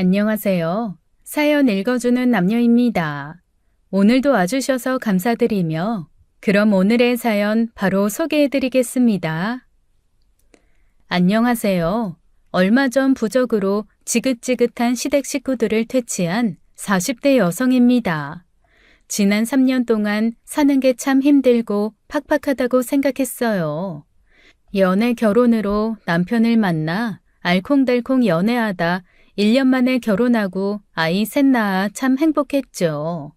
안녕하세요. 사연 읽어주는 남녀입니다. 오늘도 와주셔서 감사드리며 그럼 오늘의 사연 바로 소개해드리겠습니다. 안녕하세요. 얼마 전 부적으로 지긋지긋한 시댁 식구들을 퇴치한 40대 여성입니다. 지난 3년 동안 사는 게 참 힘들고 팍팍하다고 생각했어요. 연애 결혼으로 남편을 만나 알콩달콩 연애하다 1년 만에 결혼하고 아이 셋 낳아 참 행복했죠.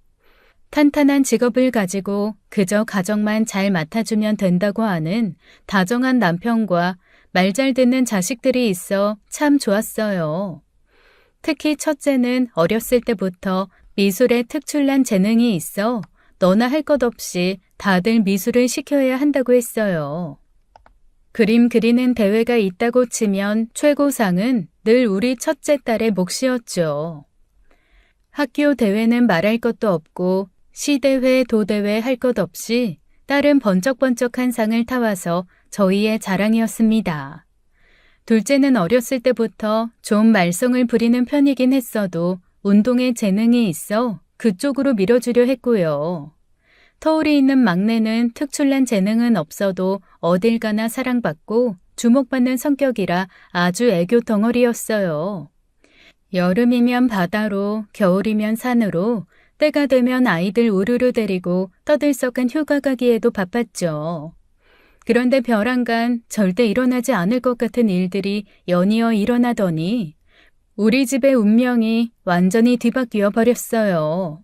탄탄한 직업을 가지고 그저 가정만 잘 맡아주면 된다고 하는 다정한 남편과 말 잘 듣는 자식들이 있어 참 좋았어요. 특히 첫째는 어렸을 때부터 미술에 특출난 재능이 있어 너나 할 것 없이 다들 미술을 시켜야 한다고 했어요. 그림 그리는 대회가 있다고 치면 최고상은 늘 우리 첫째 딸의 몫이었죠. 학교 대회는 말할 것도 없고 시대회, 도대회 할 것 없이 딸은 번쩍번쩍한 상을 타와서 저희의 자랑이었습니다. 둘째는 어렸을 때부터 좀 말썽을 부리는 편이긴 했어도 운동에 재능이 있어 그쪽으로 밀어주려 했고요. 터울이 있는 막내는 특출난 재능은 없어도 어딜 가나 사랑받고 주목받는 성격이라 아주 애교 덩어리였어요. 여름이면 바다로, 겨울이면 산으로, 때가 되면 아이들 우르르 데리고 떠들썩한 휴가 가기에도 바빴죠. 그런데 벼랑간 절대 일어나지 않을 것 같은 일들이 연이어 일어나더니 우리 집의 운명이 완전히 뒤바뀌어 버렸어요.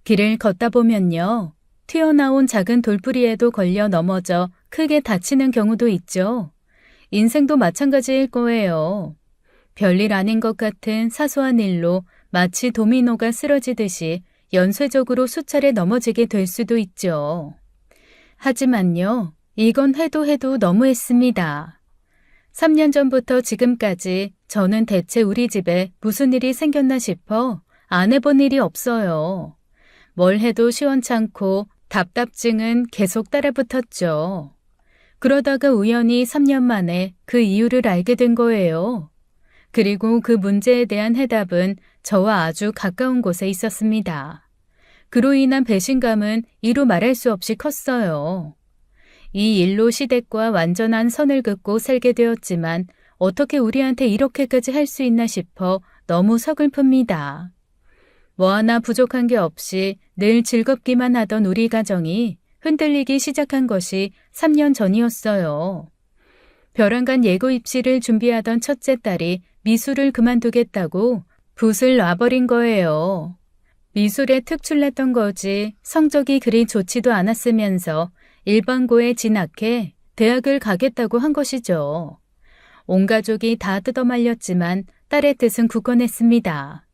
길을 걷다 보면요. 튀어나온 작은 돌부리에도 걸려 넘어져 크게 다치는 경우도 있죠. 인생도 마찬가지일 거예요. 별일 아닌 것 같은 사소한 일로 마치 도미노가 쓰러지듯이 연쇄적으로 수차례 넘어지게 될 수도 있죠. 하지만요, 이건 해도 너무했습니다. 3년 전부터 지금까지 저는 대체 우리 집에 무슨 일이 생겼나 싶어 안 해본 일이 없어요. 뭘 해도 시원찮고 답답증은 계속 따라붙었죠. 그러다가 우연히 3년 만에 그 이유를 알게 된 거예요. 그리고 그 문제에 대한 해답은 저와 아주 가까운 곳에 있었습니다. 그로 인한 배신감은 이루 말할 수 없이 컸어요. 이 일로 시댁과 완전한 선을 긋고 살게 되었지만 어떻게 우리한테 이렇게까지 할 수 있나 싶어 너무 서글픕니다. 뭐 하나 부족한 게 없이 늘 즐겁기만 하던 우리 가정이 흔들리기 시작한 것이 3년 전이었어요. 벼랑간 예고 입시를 준비하던 첫째 딸이 미술을 그만두겠다고 붓을 놔버린 거예요. 미술에 특출났던 거지 성적이 그리 좋지도 않았으면서 일반고에 진학해 대학을 가겠다고 한 것이죠. 온 가족이 다 뜯어말렸지만 딸의 뜻은 굳건했습니다.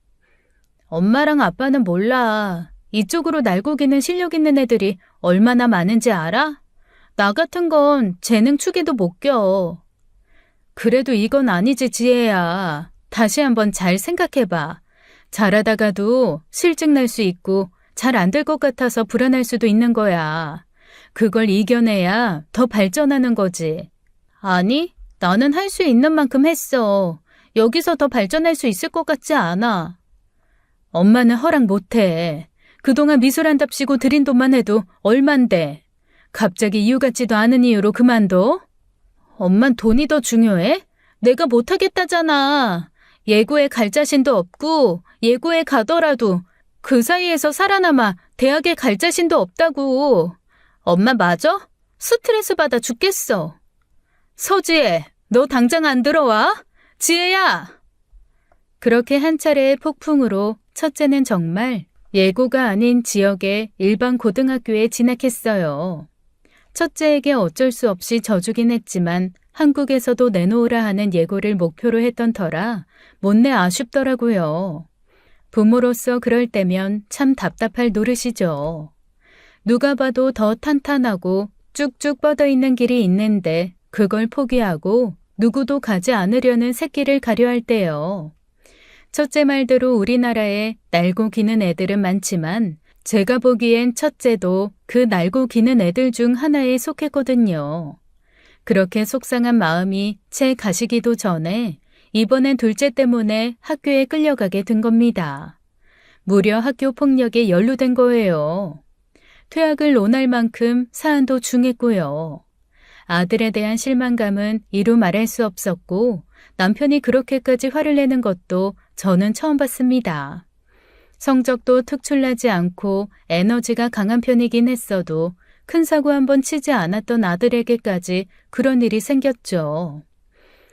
엄마랑 아빠는 몰라. 이쪽으로 날고기는 실력 있는 애들이 얼마나 많은지 알아? 나 같은 건 재능 축에도 못 껴. 그래도 이건 아니지, 지혜야. 다시 한번 잘 생각해봐. 잘하다가도 실증 날 수 있고 잘 안 될 것 같아서 불안할 수도 있는 거야. 그걸 이겨내야 더 발전하는 거지. 아니, 나는 할 수 있는 만큼 했어. 여기서 더 발전할 수 있을 것 같지 않아. 엄마는 허락 못해. 그동안 미술한답시고 들인 돈만 해도 얼만데. 갑자기 이유 같지도 않은 이유로 그만둬? 엄만 돈이 더 중요해? 내가 못하겠다잖아. 예고에 갈 자신도 없고 예고에 가더라도 그 사이에서 살아남아 대학에 갈 자신도 없다고. 엄마 맞아? 스트레스 받아 죽겠어. 서지혜, 너 당장 안 들어와? 지혜야! 그렇게 한 차례의 폭풍으로 첫째는 정말 예고가 아닌 지역의 일반 고등학교에 진학했어요. 첫째에게 어쩔 수 없이 져주긴 했지만 한국에서도 내놓으라 하는 예고를 목표로 했던 터라 못내 아쉽더라고요. 부모로서 그럴 때면 참 답답할 노릇이죠. 누가 봐도 더 탄탄하고 쭉쭉 뻗어있는 길이 있는데 그걸 포기하고 누구도 가지 않으려는 새끼를 가려 할 때요. 첫째 말대로 우리나라에 날고 기는 애들은 많지만 제가 보기엔 첫째도 그 날고 기는 애들 중 하나에 속했거든요. 그렇게 속상한 마음이 채 가시기도 전에 이번엔 둘째 때문에 학교에 끌려가게 된 겁니다. 무려 학교 폭력에 연루된 거예요. 퇴학을 논할 만큼 사안도 중했고요. 아들에 대한 실망감은 이루 말할 수 없었고 남편이 그렇게까지 화를 내는 것도 저는 처음 봤습니다. 성적도 특출나지 않고 에너지가 강한 편이긴 했어도 큰 사고 한 번 치지 않았던 아들에게까지 그런 일이 생겼죠.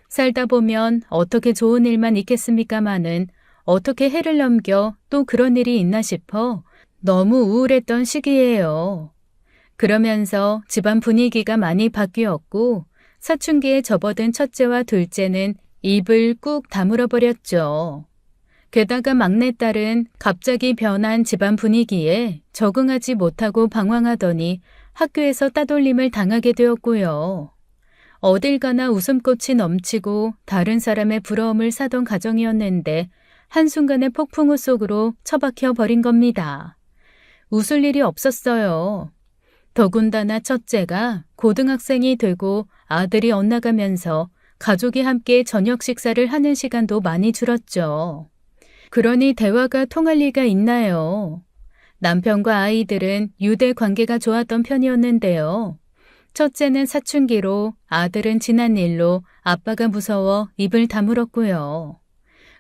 살다 보면 어떻게 좋은 일만 있겠습니까마는 어떻게 해를 넘겨 또 그런 일이 있나 싶어 너무 우울했던 시기예요. 그러면서 집안 분위기가 많이 바뀌었고 사춘기에 접어든 첫째와 둘째는 입을 꾹 다물어 버렸죠. 게다가 막내딸은 갑자기 변한 집안 분위기에 적응하지 못하고 방황하더니 학교에서 따돌림을 당하게 되었고요. 어딜 가나 웃음꽃이 넘치고 다른 사람의 부러움을 사던 가정이었는데 한순간에 폭풍우 속으로 처박혀 버린 겁니다. 웃을 일이 없었어요. 더군다나 첫째가 고등학생이 되고 아들이 엇나가면서 가족이 함께 저녁 식사를 하는 시간도 많이 줄었죠. 그러니 대화가 통할 리가 있나요? 남편과 아이들은 유대 관계가 좋았던 편이었는데요. 첫째는 사춘기로, 아들은 지난 일로 아빠가 무서워 입을 다물었고요.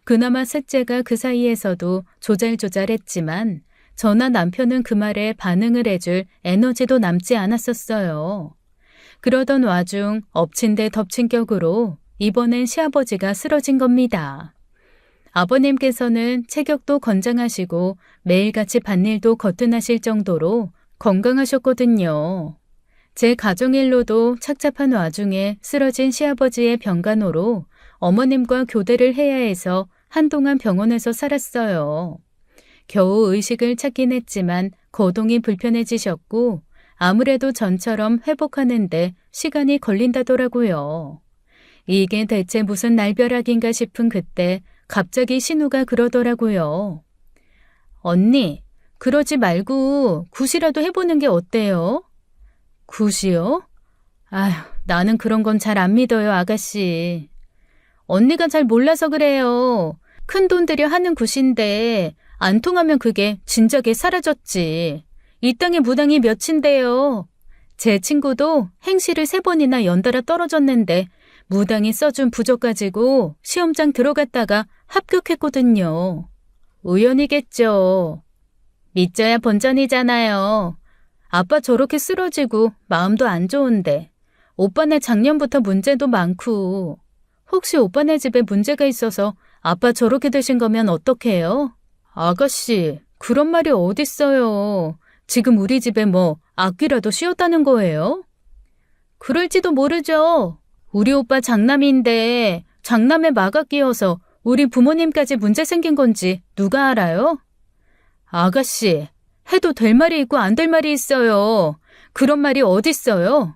그나마 셋째가 그 사이에서도 조잘조잘했지만 저나 남편은 그 말에 반응을 해줄 에너지도 남지 않았었어요. 그러던 와중 엎친 데 덮친 격으로 이번엔 시아버지가 쓰러진 겁니다. 아버님께서는 체격도 건장하시고 매일같이 밭일도 거뜬하실 정도로 건강하셨거든요. 제 가정일로도 착잡한 와중에 쓰러진 시아버지의 병간호로 어머님과 교대를 해야 해서 한동안 병원에서 살았어요. 겨우 의식을 찾긴 했지만 거동이 불편해지셨고 아무래도 전처럼 회복하는데 시간이 걸린다더라고요. 이게 대체 무슨 날벼락인가 싶은 그때 갑자기 신우가 그러더라고요. 언니, 그러지 말고 굿이라도 해보는 게 어때요? 굿이요? 아휴, 나는 그런 건 잘 안 믿어요, 아가씨. 언니가 잘 몰라서 그래요. 큰 돈 들여 하는 굿인데 안 통하면 그게 진작에 사라졌지. 이 땅의 무당이 몇인데요. 제 친구도 행시를 3번이나 연달아 떨어졌는데 무당이 써준 부적 가지고 시험장 들어갔다가 합격했거든요. 우연이겠죠. 믿져야 본전이잖아요. 아빠 저렇게 쓰러지고 마음도 안 좋은데 오빠네 작년부터 문제도 많고 혹시 오빠네 집에 문제가 있어서 아빠 저렇게 되신 거면 어떡해요? 아가씨, 그런 말이 어딨어요. 지금 우리 집에 뭐 악귀라도 씌웠다는 거예요? 그럴지도 모르죠. 우리 오빠 장남인데 장남에 마가 끼어서 우리 부모님까지 문제 생긴 건지 누가 알아요? 아가씨, 해도 될 말이 있고 안 될 말이 있어요. 그런 말이 어딨어요?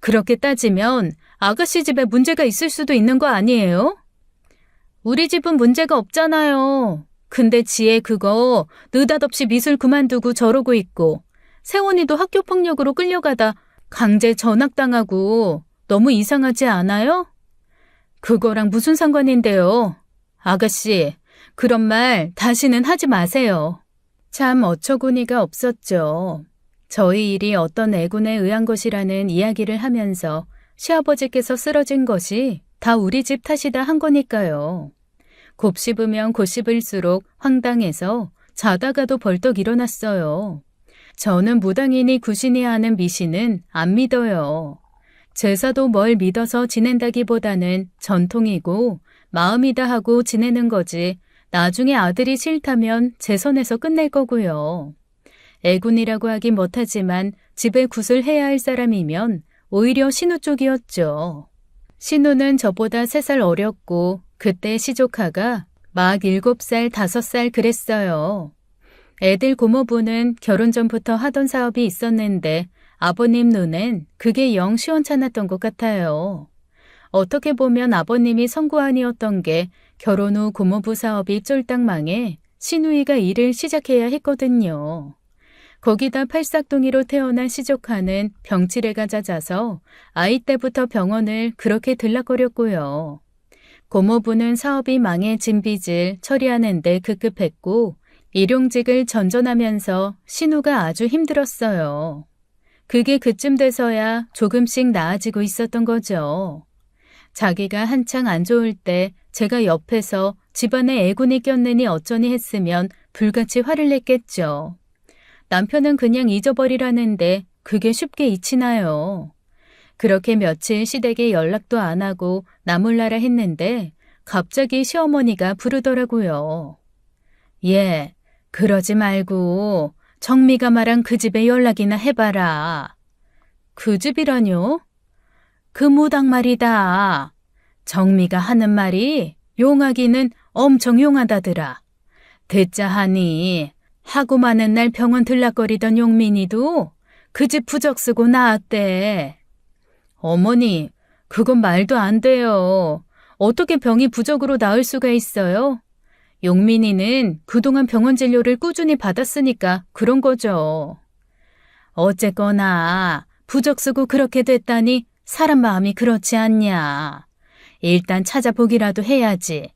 그렇게 따지면 아가씨 집에 문제가 있을 수도 있는 거 아니에요? 우리 집은 문제가 없잖아요. 근데 지혜 그거 느닷없이 미술 그만두고 저러고 있고 세원이도 학교 폭력으로 끌려가다 강제 전학당하고 너무 이상하지 않아요? 그거랑 무슨 상관인데요? 아가씨, 그런 말 다시는 하지 마세요. 참 어처구니가 없었죠. 저희 일이 어떤 애군에 의한 것이라는 이야기를 하면서 시아버지께서 쓰러진 것이 다 우리 집 탓이다 한 거니까요. 곱씹으면 곱씹을수록 황당해서 자다가도 벌떡 일어났어요. 저는 무당이니 구신이 하는 미신은 안 믿어요. 제사도 뭘 믿어서 지낸다기보다는 전통이고 마음이다 하고 지내는 거지 나중에 아들이 싫다면 제 손에서 끝낼 거고요. 애군이라고 하긴 못하지만 집에 굿을 해야 할 사람이면 오히려 신우 쪽이었죠. 신우는 저보다 3살 어렸고 그때 시조카가 막 7살, 5살 그랬어요. 애들 고모부는 결혼 전부터 하던 사업이 있었는데 아버님 눈엔 그게 영 시원찮았던 것 같아요. 어떻게 보면 아버님이 선구안이었던 게 결혼 후 고모부 사업이 쫄딱 망해 신우이가 일을 시작해야 했거든요. 거기다 팔싹둥이로 태어난 시조카는 병치레가 잦아서 아이 때부터 병원을 그렇게 들락거렸고요. 고모부는 사업이 망해진 빚을 처리하는 데 급급했고 일용직을 전전하면서 신우가 아주 힘들었어요. 그게 그쯤 돼서야 조금씩 나아지고 있었던 거죠. 자기가 한창 안 좋을 때 제가 옆에서 집안에 애군이 꼈느니 어쩌니 했으면 불같이 화를 냈겠죠. 남편은 그냥 잊어버리라는데 그게 쉽게 잊히나요? 그렇게 며칠 시댁에 연락도 안 하고 나몰라라 했는데 갑자기 시어머니가 부르더라고요. 예, 그러지 말고 정미가 말한 그 집에 연락이나 해봐라. 그 집이라뇨? 그 무당 말이다. 정미가 하는 말이 용하기는 엄청 용하다더라. 듣자 하니 하고 많은 날 병원 들락거리던 용민이도 그 집 부적 쓰고 나왔대. 어머니, 그건 말도 안 돼요. 어떻게 병이 부적으로 나을 수가 있어요? 용민이는 그동안 병원 진료를 꾸준히 받았으니까 그런 거죠. 어쨌거나 부적 쓰고 그렇게 됐다니 사람 마음이 그렇지 않냐. 일단 찾아보기라도 해야지.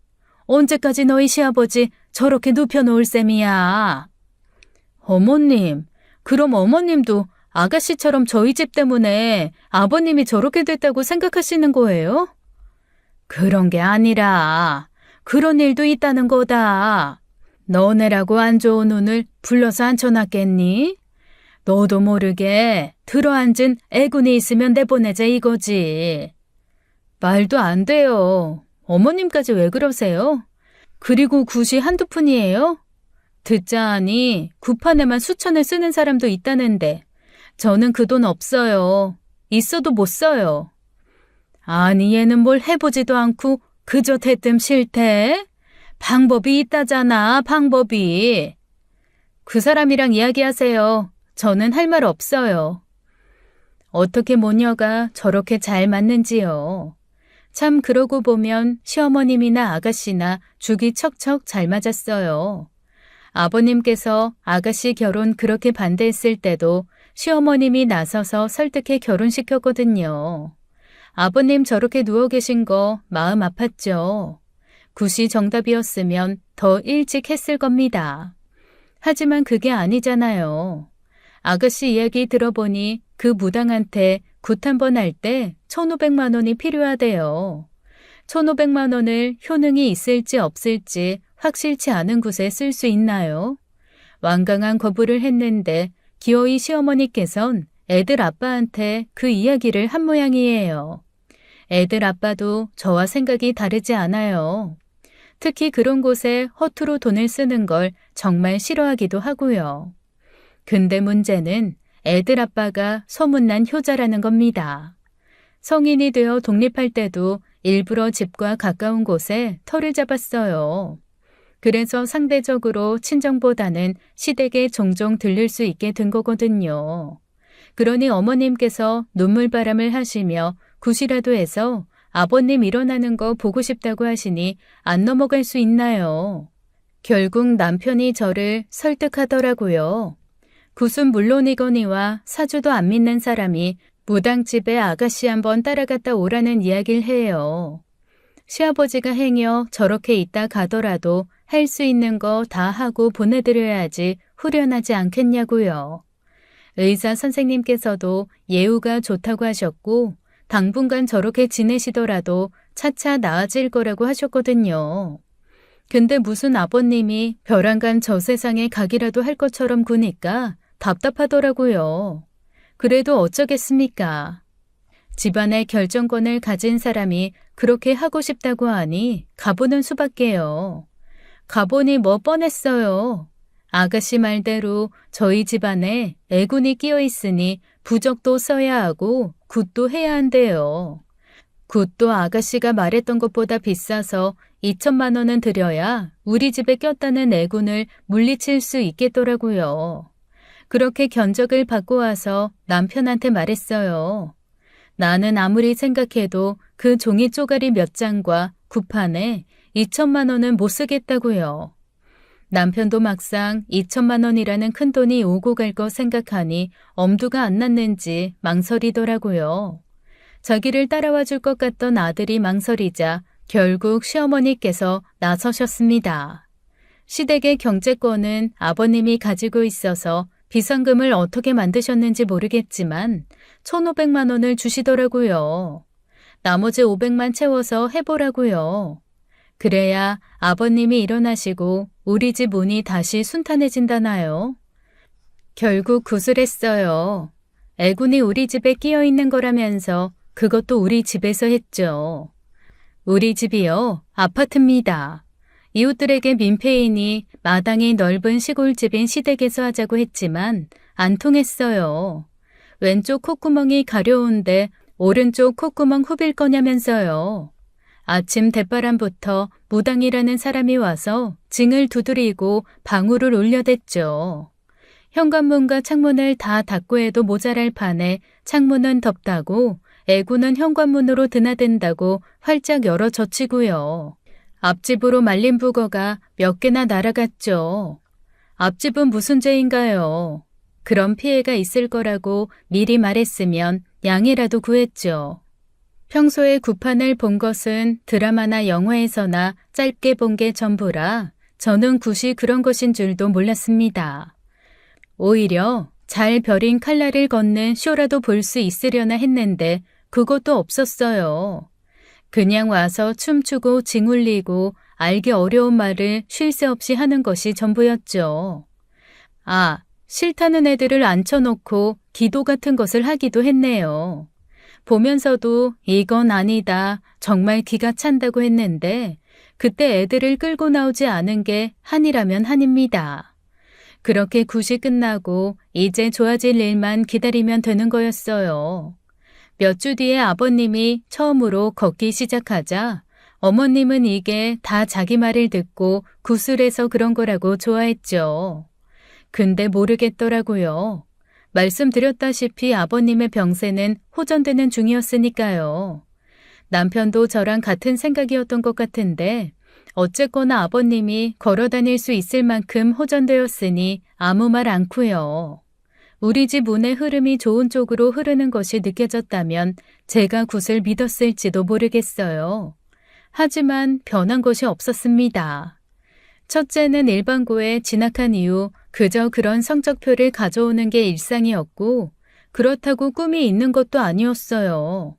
언제까지 너희 시아버지 저렇게 눕혀놓을 셈이야. 어머님, 그럼 어머님도 아가씨처럼 저희 집 때문에 아버님이 저렇게 됐다고 생각하시는 거예요? 그런 게 아니라 그런 일도 있다는 거다. 너네라고 안 좋은 운을 불러서 앉혀놨겠니? 너도 모르게 들어앉은 애군이 있으면 내보내자 이거지. 말도 안 돼요. 어머님까지 왜 그러세요? 그리고 굿이 한두 푼이에요? 듣자 하니 굿판에만 수천을 쓰는 사람도 있다는데 저는 그 돈 없어요. 있어도 못 써요. 아니 얘는 뭘 해보지도 않고 그저 대뜸 싫대? 방법이 있다잖아, 방법이. 그 사람이랑 이야기하세요. 저는 할 말 없어요. 어떻게 모녀가 저렇게 잘 맞는지요. 참 그러고 보면 시어머님이나 아가씨나 죽이 척척 잘 맞았어요. 아버님께서 아가씨 결혼 그렇게 반대했을 때도 시어머님이 나서서 설득해 결혼시켰거든요. 아버님 저렇게 누워 계신 거 마음 아팠죠. 굿이 정답이었으면 더 일찍 했을 겁니다. 하지만 그게 아니잖아요. 아가씨 이야기 들어보니 그 무당한테 굿 한 번 할 때 1,500만 원이 필요하대요. 1,500만 원을 효능이 있을지 없을지 확실치 않은 곳에 쓸 수 있나요? 완강한 거부를 했는데 기어이 시어머니께선 애들 아빠한테 그 이야기를 한 모양이에요. 애들 아빠도 저와 생각이 다르지 않아요. 특히 그런 곳에 허투루 돈을 쓰는 걸 정말 싫어하기도 하고요. 근데 문제는 애들 아빠가 소문난 효자라는 겁니다. 성인이 되어 독립할 때도 일부러 집과 가까운 곳에 터를 잡았어요. 그래서 상대적으로 친정보다는 시댁에 종종 들릴 수 있게 된 거거든요. 그러니 어머님께서 눈물바람을 하시며 굿이라도 해서 아버님 일어나는 거 보고 싶다고 하시니 안 넘어갈 수 있나요? 결국 남편이 저를 설득하더라고요. 굿은 물론이거니와 사주도 안 믿는 사람이 무당집에 아가씨 한번 따라갔다 오라는 이야기를 해요. 시아버지가 행여 저렇게 있다 가더라도 할 수 있는 거 다 하고 보내드려야지 후련하지 않겠냐고요. 의사 선생님께서도 예우가 좋다고 하셨고 당분간 저렇게 지내시더라도 차차 나아질 거라고 하셨거든요. 근데 무슨 아버님이 벼랑간 저 세상에 가기라도 할 것처럼 구니까 답답하더라고요. 그래도 어쩌겠습니까? 집안의 결정권을 가진 사람이 그렇게 하고 싶다고 하니 가보는 수밖에요. 가보니 뭐 뻔했어요. 아가씨 말대로 저희 집안에 애군이 끼어 있으니 부적도 써야 하고 굿도 해야 한대요. 굿도 아가씨가 말했던 것보다 비싸서 2천만 원은 들여야 우리 집에 꼈다는 애군을 물리칠 수 있겠더라고요. 그렇게 견적을 받고 와서 남편한테 말했어요. 나는 아무리 생각해도 그 종이 쪼가리 몇 장과 굿판에 2천만 원은 못 쓰겠다고요. 남편도 막상 2천만 원이라는 큰돈이 오고 갈 거 생각하니 엄두가 안 났는지 망설이더라고요. 자기를 따라와 줄 것 같던 아들이 망설이자 결국 시어머니께서 나서셨습니다. 시댁의 경제권은 아버님이 가지고 있어서 비상금을 어떻게 만드셨는지 모르겠지만 1,500만 원을 주시더라고요. 나머지 500만 채워서 해보라고요. 그래야 아버님이 일어나시고 우리 집 운이 다시 순탄해진다나요? 결국 구슬했어요. 애군이 우리 집에 끼어 있는 거라면서 그것도 우리 집에서 했죠. 우리 집이요, 아파트입니다. 이웃들에게 민폐이니 마당이 넓은 시골집인 시댁에서 하자고 했지만 안 통했어요. 왼쪽 콧구멍이 가려운데 오른쪽 콧구멍 후빌 거냐면서요. 아침 대바람부터 무당이라는 사람이 와서 징을 두드리고 방울을 울려댔죠. 현관문과 창문을 다 닫고 해도 모자랄 판에 창문은 덥다고 애구는 현관문으로 드나든다고 활짝 열어 젖히고요. 앞집으로 말린 북어가 몇 개나 날아갔죠. 앞집은 무슨 죄인가요? 그런 피해가 있을 거라고 미리 말했으면 양이라도 구했죠. 평소에 구판을 본 것은 드라마나 영화에서나 짧게 본 게 전부라 저는 굿이 그런 것인 줄도 몰랐습니다. 오히려 잘 벼린 칼날을 걷는 쇼라도 볼 수 있으려나 했는데 그것도 없었어요. 그냥 와서 춤추고 징울리고 알기 어려운 말을 쉴 새 없이 하는 것이 전부였죠. 아, 싫다는 애들을 앉혀놓고 기도 같은 것을 하기도 했네요. 보면서도 이건 아니다, 정말 기가 찬다고 했는데 그때 애들을 끌고 나오지 않은 게 한이라면 한입니다. 그렇게 굿이 끝나고 이제 좋아질 일만 기다리면 되는 거였어요. 몇 주 뒤에 아버님이 처음으로 걷기 시작하자 어머님은 이게 다 자기 말을 듣고 구슬해서 그런 거라고 좋아했죠. 근데 모르겠더라고요. 말씀드렸다시피 아버님의 병세는 호전되는 중이었으니까요. 남편도 저랑 같은 생각이었던 것 같은데 어쨌거나 아버님이 걸어 다닐 수 있을 만큼 호전되었으니 아무 말 않고요. 우리 집 운의 흐름이 좋은 쪽으로 흐르는 것이 느껴졌다면 제가 굿을 믿었을지도 모르겠어요. 하지만 변한 것이 없었습니다. 첫째는 일반고에 진학한 이후 그저 그런 성적표를 가져오는 게 일상이었고 그렇다고 꿈이 있는 것도 아니었어요.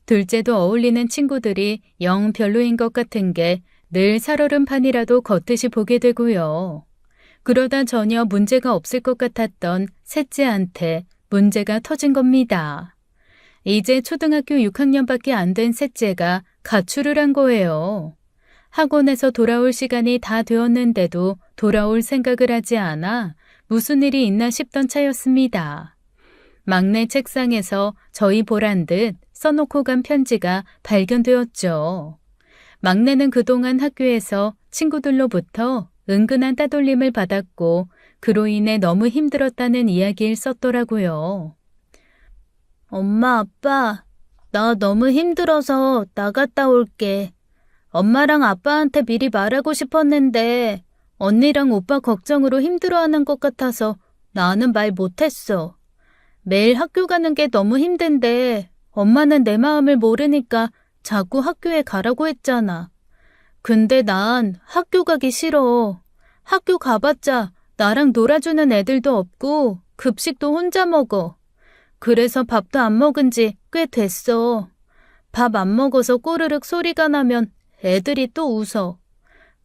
둘째도 어울리는 친구들이 영 별로인 것 같은 게 늘 살얼음판이라도 걷듯이 보게 되고요. 그러다 전혀 문제가 없을 것 같았던 셋째한테 문제가 터진 겁니다. 이제 초등학교 6학년밖에 안 된 셋째가 가출을 한 거예요. 학원에서 돌아올 시간이 다 되었는데도 돌아올 생각을 하지 않아 무슨 일이 있나 싶던 차였습니다. 막내 책상에서 저희 보란 듯 써놓고 간 편지가 발견되었죠. 막내는 그동안 학교에서 친구들로부터 은근한 따돌림을 받았고 그로 인해 너무 힘들었다는 이야기를 썼더라고요. 엄마, 아빠, 나 너무 힘들어서 나갔다 올게. 엄마랑 아빠한테 미리 말하고 싶었는데 언니랑 오빠 걱정으로 힘들어하는 것 같아서 나는 말 못했어. 매일 학교 가는 게 너무 힘든데 엄마는 내 마음을 모르니까 자꾸 학교에 가라고 했잖아. 근데 난 학교 가기 싫어. 학교 가봤자 나랑 놀아주는 애들도 없고 급식도 혼자 먹어. 그래서 밥도 안 먹은 지 꽤 됐어. 밥 안 먹어서 꼬르륵 소리가 나면 애들이 또 웃어.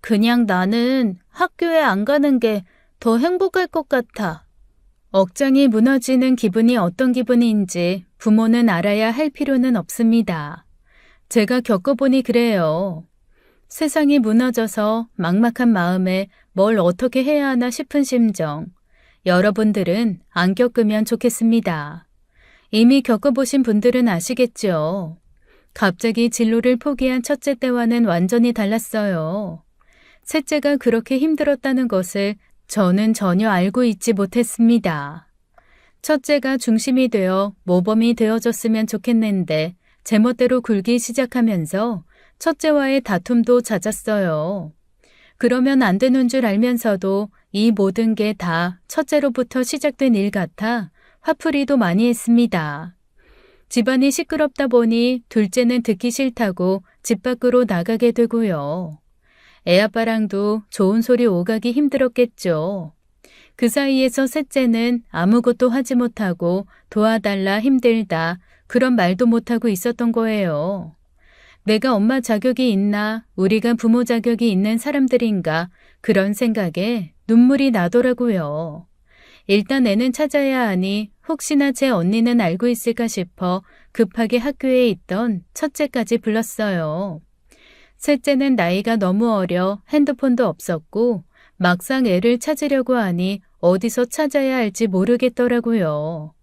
그냥 나는 학교에 안 가는 게 더 행복할 것 같아. 억장이 무너지는 기분이 어떤 기분인지 부모는 알아야 할 필요는 없습니다. 제가 겪어보니 그래요. 세상이 무너져서 막막한 마음에 뭘 어떻게 해야 하나 싶은 심정. 여러분들은 안 겪으면 좋겠습니다. 이미 겪어보신 분들은 아시겠죠. 갑자기 진로를 포기한 첫째 때와는 완전히 달랐어요. 셋째가 그렇게 힘들었다는 것을 저는 전혀 알고 있지 못했습니다. 첫째가 중심이 되어 모범이 되어줬으면 좋겠는데 제멋대로 굴기 시작하면서 첫째와의 다툼도 잦았어요. 그러면 안 되는 줄 알면서도 이 모든 게 다 첫째로부터 시작된 일 같아 화풀이도 많이 했습니다. 집안이 시끄럽다 보니 둘째는 듣기 싫다고 집 밖으로 나가게 되고요. 애아빠랑도 좋은 소리 오가기 힘들었겠죠. 그 사이에서 셋째는 아무것도 하지 못하고 도와달라 힘들다 그런 말도 못하고 있었던 거예요. 내가 엄마 자격이 있나 우리가 부모 자격이 있는 사람들인가 그런 생각에 눈물이 나더라고요. 일단 애는 찾아야 하니 혹시나 제 언니는 알고 있을까 싶어 급하게 학교에 있던 첫째까지 불렀어요. 셋째는 나이가 너무 어려 핸드폰도 없었고 막상 애를 찾으려고 하니 어디서 찾아야 할지 모르겠더라고요.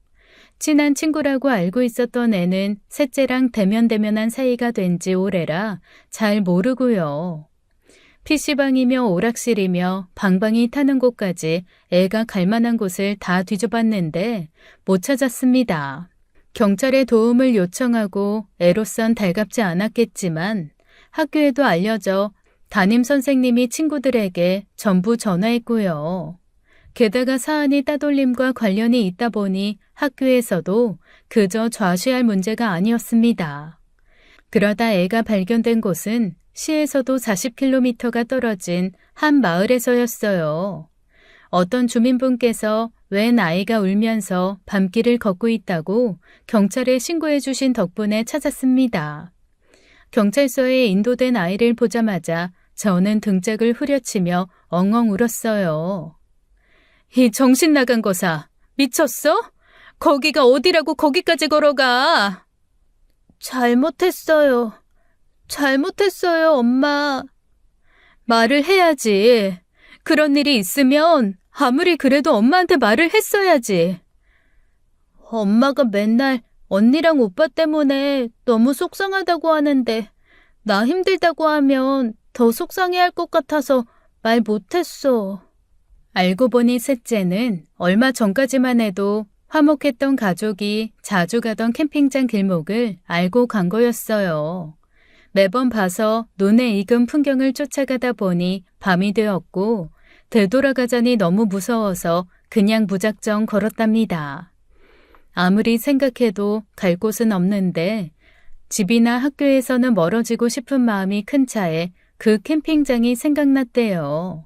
친한 친구라고 알고 있었던 애는 셋째랑 대면대면한 사이가 된 지 오래라 잘 모르고요. PC방이며 오락실이며 방방이 타는 곳까지 애가 갈 만한 곳을 다 뒤져봤는데 못 찾았습니다. 경찰에 도움을 요청하고 애로선 달갑지 않았겠지만 학교에도 알려져 담임 선생님이 친구들에게 전부 전화했고요. 게다가 사안이 따돌림과 관련이 있다 보니 학교에서도 그저 좌시할 문제가 아니었습니다. 그러다 애가 발견된 곳은 시에서도 40km가 떨어진 한 마을에서였어요. 어떤 주민분께서 웬 아이가 울면서 밤길을 걷고 있다고 경찰에 신고해 주신 덕분에 찾았습니다. 경찰서에 인도된 아이를 보자마자 저는 등짝을 후려치며 엉엉 울었어요. 이 정신 나간 거사, 미쳤어? 거기가 어디라고 거기까지 걸어가? 잘못했어요. 잘못했어요, 엄마. 말을 해야지. 그런 일이 있으면 아무리 그래도 엄마한테 말을 했어야지. 엄마가 맨날 언니랑 오빠 때문에 너무 속상하다고 하는데 나 힘들다고 하면 더 속상해할 것 같아서 말 못했어. 알고 보니 셋째는 얼마 전까지만 해도 화목했던 가족이 자주 가던 캠핑장 길목을 알고 간 거였어요. 매번 봐서 눈에 익은 풍경을 쫓아가다 보니 밤이 되었고 되돌아가자니 너무 무서워서 그냥 무작정 걸었답니다. 아무리 생각해도 갈 곳은 없는데 집이나 학교에서는 멀어지고 싶은 마음이 큰 차에 그 캠핑장이 생각났대요.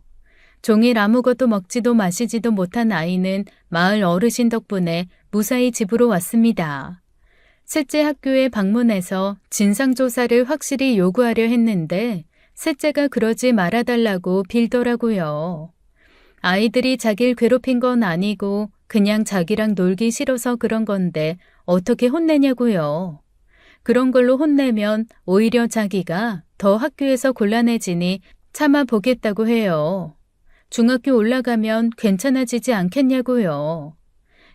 종일 아무것도 먹지도 마시지도 못한 아이는 마을 어르신 덕분에 무사히 집으로 왔습니다. 셋째 학교에 방문해서 진상조사를 확실히 요구하려 했는데 셋째가 그러지 말아달라고 빌더라고요. 아이들이 자기를 괴롭힌 건 아니고 그냥 자기랑 놀기 싫어서 그런 건데 어떻게 혼내냐고요. 그런 걸로 혼내면 오히려 자기가 더 학교에서 곤란해지니 참아보겠다고 해요. 중학교 올라가면 괜찮아지지 않겠냐고요.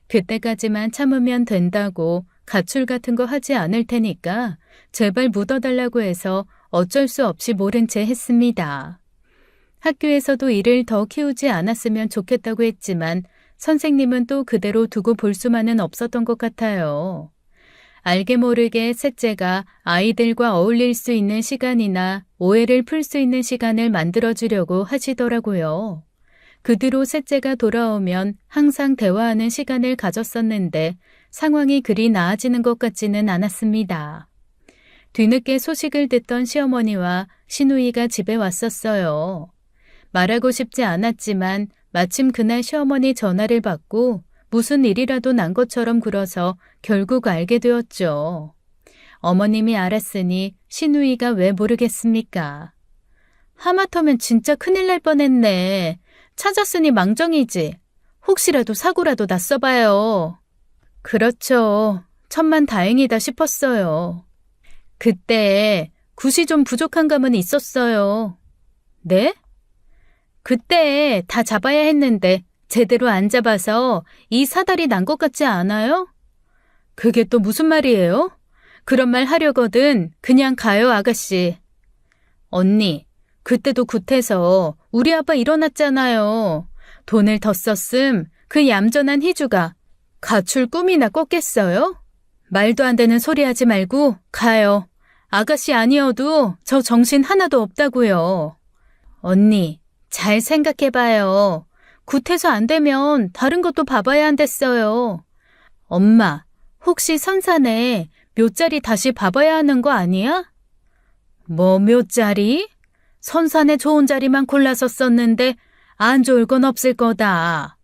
그때까지만 참으면 된다고 가출 같은 거 하지 않을 테니까 제발 묻어달라고 해서 어쩔 수 없이 모른 채 했습니다. 학교에서도 이를 더 키우지 않았으면 좋겠다고 했지만 선생님은 또 그대로 두고 볼 수만은 없었던 것 같아요. 알게 모르게 셋째가 아이들과 어울릴 수 있는 시간이나 오해를 풀 수 있는 시간을 만들어주려고 하시더라고요. 그 뒤로 셋째가 돌아오면 항상 대화하는 시간을 가졌었는데 상황이 그리 나아지는 것 같지는 않았습니다. 뒤늦게 소식을 듣던 시어머니와 시누이가 집에 왔었어요. 말하고 싶지 않았지만 마침 그날 시어머니 전화를 받고 무슨 일이라도 난 것처럼 굴어서 결국 알게 되었죠. 어머님이 알았으니 시누이가 왜 모르겠습니까? 하마터면 진짜 큰일 날 뻔했네. 찾았으니 망정이지. 혹시라도 사고라도 났어봐요. 그렇죠. 천만다행이다 싶었어요. 그때 굿이 좀 부족한 감은 있었어요. 네? 그때 다 잡아야 했는데 제대로 안 잡아서 이 사달이 난 것 같지 않아요? 그게 또 무슨 말이에요? 그런 말 하려거든 그냥 가요, 아가씨. 언니, 그때도 굿해서 우리 아빠 일어났잖아요. 돈을 더 썼음 그 얌전한 희주가 가출 꿈이나 꿨겠어요? 말도 안 되는 소리 하지 말고 가요. 아가씨 아니어도 저 정신 하나도 없다고요. 언니, 잘 생각해봐요. 굿해서 안 되면 다른 것도 봐봐야 한댔어요. 엄마, 혹시 선산에 묘자리 다시 봐봐야 하는 거 아니야? 뭐 묘자리? 선산에 좋은 자리만 골라서 썼는데 안 좋을 건 없을 거다.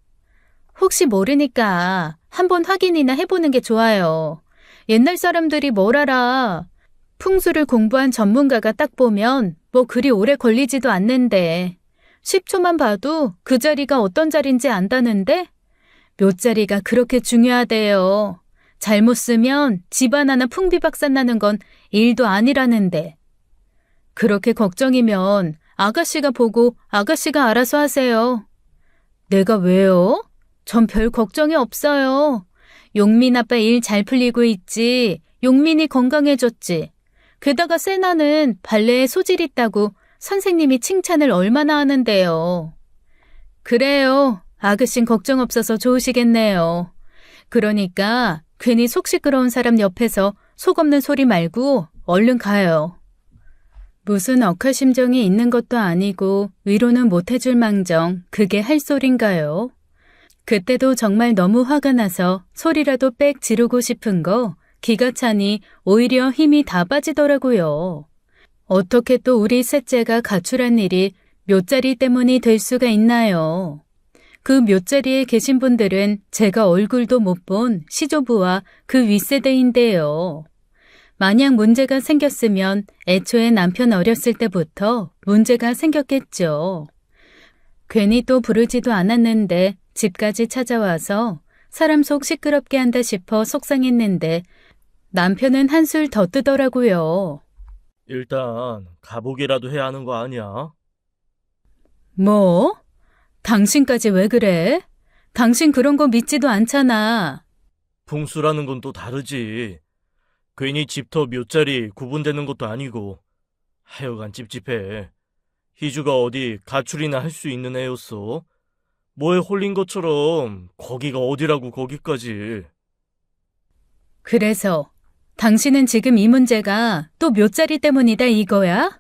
혹시 모르니까 한번 확인이나 해보는 게 좋아요. 옛날 사람들이 뭘 알아. 풍수를 공부한 전문가가 딱 보면 뭐 그리 오래 걸리지도 않는데 10초만 봐도 그 자리가 어떤 자리인지 안다는데 묘자리가 그렇게 중요하대요. 잘못 쓰면 집안 하나 풍비박산 나는 건 일도 아니라는데. 그렇게 걱정이면 아가씨가 보고 아가씨가 알아서 하세요. 내가 왜요? 전 별 걱정이 없어요. 용민 아빠 일 잘 풀리고 있지. 용민이 건강해졌지. 게다가 세나는 발레에 소질 있다고 선생님이 칭찬을 얼마나 하는데요. 그래요. 아가씨는 걱정 없어서 좋으시겠네요. 그러니까 괜히 속 시끄러운 사람 옆에서 속 없는 소리 말고 얼른 가요. 무슨 억하심정이 있는 것도 아니고 위로는 못 해줄 망정 그게 할 소린가요? 그때도 정말 너무 화가 나서 소리라도 빽 지르고 싶은 거 기가 차니 오히려 힘이 다 빠지더라고요. 어떻게 또 우리 셋째가 가출한 일이 묘자리 때문이 될 수가 있나요? 그 묘자리에 계신 분들은 제가 얼굴도 못 본 시조부와 그 윗세대인데요. 만약 문제가 생겼으면 애초에 남편 어렸을 때부터 문제가 생겼겠죠. 괜히 또 부르지도 않았는데 집까지 찾아와서 사람 속 시끄럽게 한다 싶어 속상했는데 남편은 한술 더 뜨더라고요. 일단 가보기라도 해야 하는 거 아니야? 뭐? 당신까지 왜 그래? 당신 그런 거 믿지도 않잖아. 풍수라는 건 또 다르지. 괜히 집터 묘자리 구분되는 것도 아니고. 하여간 찝찝해. 희주가 어디 가출이나 할 수 있는 애였어? 뭐에 홀린 것처럼 거기가 어디라고 거기까지. 그래서 당신은 지금 이 문제가 또 묘자리 때문이다 이거야?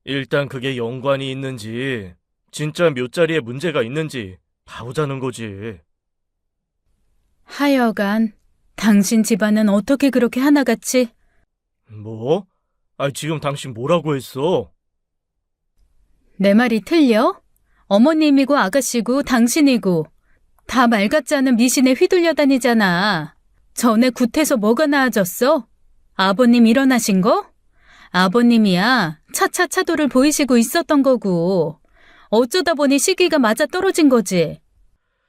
일단 그게 연관이 있는지 진짜 묘자리에 문제가 있는지 봐보자는 거지. 하여간 당신 집안은 어떻게 그렇게 하나같이. 뭐? 지금 당신 뭐라고 했어? 내 말이 틀려? 어머님이고 아가씨고 당신이고 다 말 같지 않은 미신에 휘둘려 다니잖아. 전에 굿해서 뭐가 나아졌어? 아버님 일어나신 거? 아버님이야 차차 차도를 보이시고 있었던 거고 어쩌다 보니 시기가 맞아 떨어진 거지.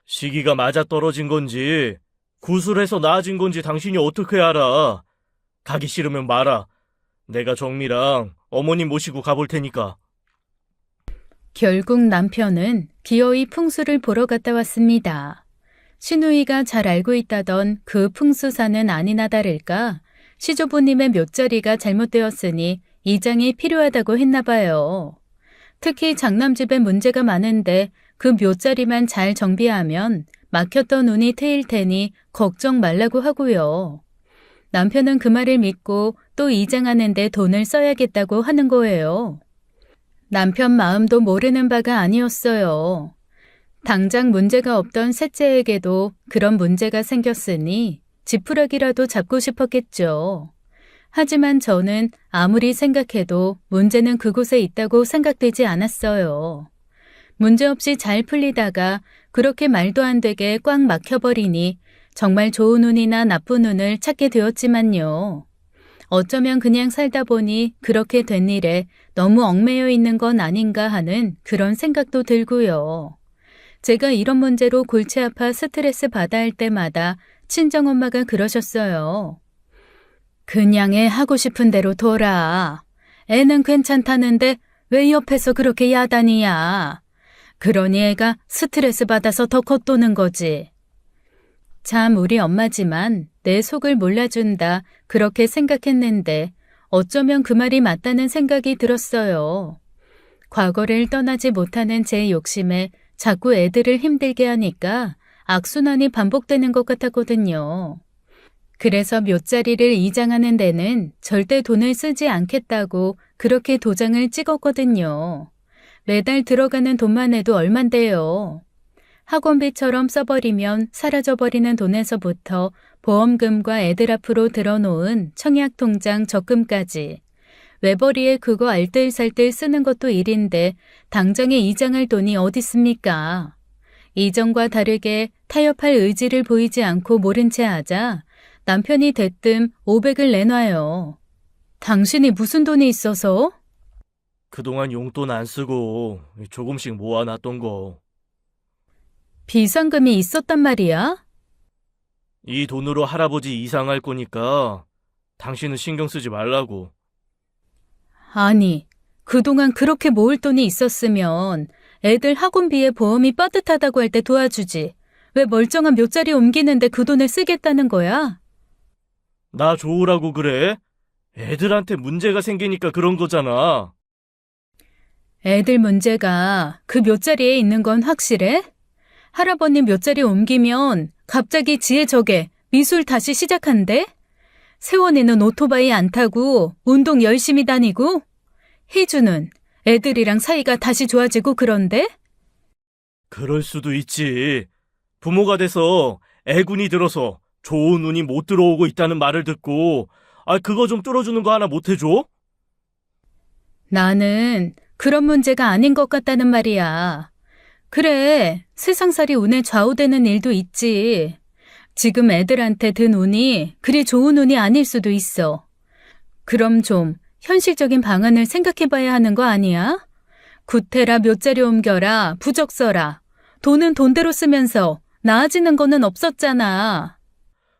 시기가 맞아 떨어진 건지 구술해서 나아진 건지 당신이 어떻게 알아? 가기 싫으면 말아. 내가 정미랑 어머님 모시고 가볼 테니까. 결국 남편은 기어이 풍수를 보러 갔다 왔습니다. 신우이가 잘 알고 있다던 그 풍수사는 아니나 다를까 시조부님의 묘자리가 잘못되었으니 이장이 필요하다고 했나 봐요. 특히 장남집에 문제가 많은데 그 묘자리만 잘 정비하면 막혔던 운이 트일 테니 걱정 말라고 하고요. 남편은 그 말을 믿고 또 이장하는 데 돈을 써야겠다고 하는 거예요. 남편 마음도 모르는 바가 아니었어요. 당장 문제가 없던 셋째에게도 그런 문제가 생겼으니 지푸라기라도 잡고 싶었겠죠. 하지만 저는 아무리 생각해도 문제는 그곳에 있다고 생각되지 않았어요. 문제없이 잘 풀리다가 그렇게 말도 안 되게 꽉 막혀버리니 정말 좋은 운이나 나쁜 운을 찾게 되었지만요. 어쩌면 그냥 살다 보니 그렇게 된 일에 너무 얽매여 있는 건 아닌가 하는 그런 생각도 들고요. 제가 이런 문제로 골치 아파 스트레스 받아 할 때마다 친정엄마가 그러셨어요. 그냥 애 하고 싶은 대로 둬라. 애는 괜찮다는데 왜 옆에서 그렇게 야단이야. 그러니 애가 스트레스 받아서 더 겉도는 거지. 참 우리 엄마지만 내 속을 몰라준다 그렇게 생각했는데 어쩌면 그 말이 맞다는 생각이 들었어요. 과거를 떠나지 못하는 제 욕심에 자꾸 애들을 힘들게 하니까 악순환이 반복되는 것 같았거든요. 그래서 묘자리를 이장하는 데는 절대 돈을 쓰지 않겠다고 그렇게 도장을 찍었거든요. 매달 들어가는 돈만 해도 얼만데요. 학원비처럼 써버리면 사라져버리는 돈에서부터 보험금과 애들 앞으로 들어놓은 청약통장 적금까지. 외벌이에 그거 알뜰살뜰 쓰는 것도 일인데 당장에 이장할 돈이 어딨습니까? 이전과 다르게 타협할 의지를 보이지 않고 모른 채 하자 남편이 대뜸 500을 내놔요. 당신이 무슨 돈이 있어서? 그동안 용돈 안 쓰고 조금씩 모아놨던 거. 비상금이 있었단 말이야? 이 돈으로 할아버지 이상할 거니까 당신은 신경 쓰지 말라고. 아니, 그동안 그렇게 모을 돈이 있었으면 애들 학원비에 보험이 빠듯하다고 할 때 도와주지. 왜 멀쩡한 묘자리 옮기는데 그 돈을 쓰겠다는 거야? 나 좋으라고 그래? 애들한테 문제가 생기니까 그런 거잖아. 애들 문제가 그 묘자리에 있는 건 확실해? 할아버님 묘자리 옮기면 갑자기 지혜 저게 미술 다시 시작한대? 세원이는 오토바이 안 타고 운동 열심히 다니고? 희주는 애들이랑 사이가 다시 좋아지고 그런데? 그럴 수도 있지. 부모가 돼서 애군이 들어서 좋은 운이 못 들어오고 있다는 말을 듣고 그거 좀 뚫어주는 거 하나 못 해줘? 나는 그런 문제가 아닌 것 같다는 말이야. 그래, 세상살이 운에 좌우되는 일도 있지. 지금 애들한테 든 운이 그리 좋은 운이 아닐 수도 있어. 그럼 좀 현실적인 방안을 생각해봐야 하는 거 아니야? 구태라 묘자리 옮겨라, 부적 써라. 돈은 돈대로 쓰면서 나아지는 거는 없었잖아.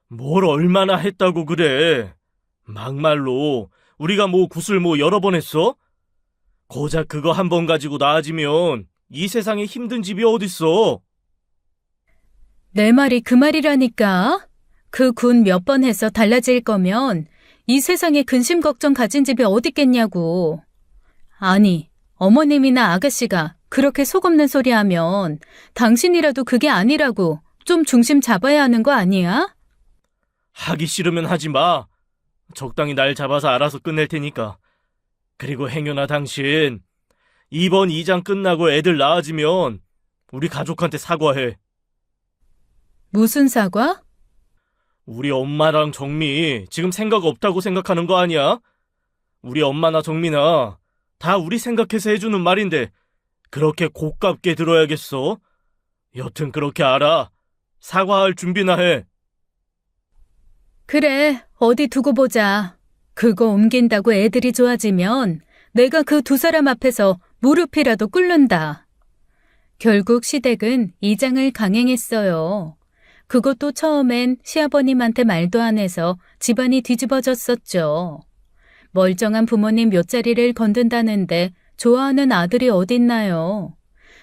뭘 얼마나 했다고 그래. 막말로 우리가 뭐 구슬 뭐 여러 번 했어? 고작 그거 한 번 가지고 나아지면 이 세상에 힘든 집이 어딨어. 내 말이 그 말이라니까. 그 군 몇 번 해서 달라질 거면 이 세상에 근심 걱정 가진 집이 어딨겠냐고. 아니, 어머님이나 아가씨가 그렇게 속 없는 소리 하면 당신이라도 그게 아니라고 좀 중심 잡아야 하는 거 아니야? 하기 싫으면 하지 마. 적당히 날 잡아서 알아서 끝낼 테니까. 그리고 행여나 당신 이번 이장 끝나고 애들 낳아지면 우리 가족한테 사과해. 무슨 사과? 우리 엄마랑 정미 지금 생각 없다고 생각하는 거 아니야? 우리 엄마나 정미나 다 우리 생각해서 해주는 말인데 그렇게 고깝게 들어야겠어? 여튼 그렇게 알아. 사과할 준비나 해. 그래, 어디 두고 보자. 그거 옮긴다고 애들이 좋아지면 내가 그 두 사람 앞에서 무릎이라도 꿇는다. 결국 시댁은 이장을 강행했어요. 그것도 처음엔 시아버님한테 말도 안 해서 집안이 뒤집어졌었죠. 멀쩡한 부모님 묘자리를 건든다는데 좋아하는 아들이 어딨나요?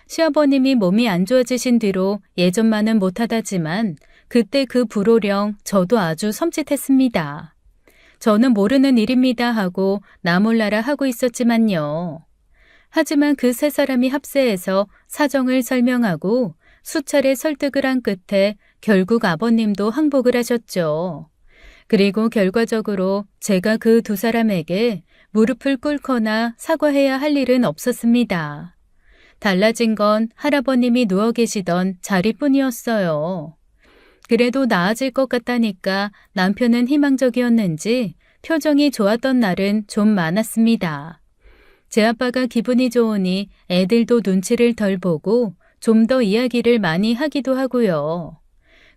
시아버님이 몸이 안 좋아지신 뒤로 예전만은 못하다지만 그때 그 불호령 저도 아주 섬찟했습니다. 저는 모르는 일입니다 하고 나 몰라라 하고 있었지만요. 하지만 그 세 사람이 합세해서 사정을 설명하고 수차례 설득을 한 끝에 결국 아버님도 항복을 하셨죠. 그리고 결과적으로 제가 그 두 사람에게 무릎을 꿇거나 사과해야 할 일은 없었습니다. 달라진 건 할아버님이 누워 계시던 자리뿐이었어요. 그래도 나아질 것 같다니까 남편은 희망적이었는지 표정이 좋았던 날은 좀 많았습니다. 제 아빠가 기분이 좋으니 애들도 눈치를 덜 보고 좀 더 이야기를 많이 하기도 하고요.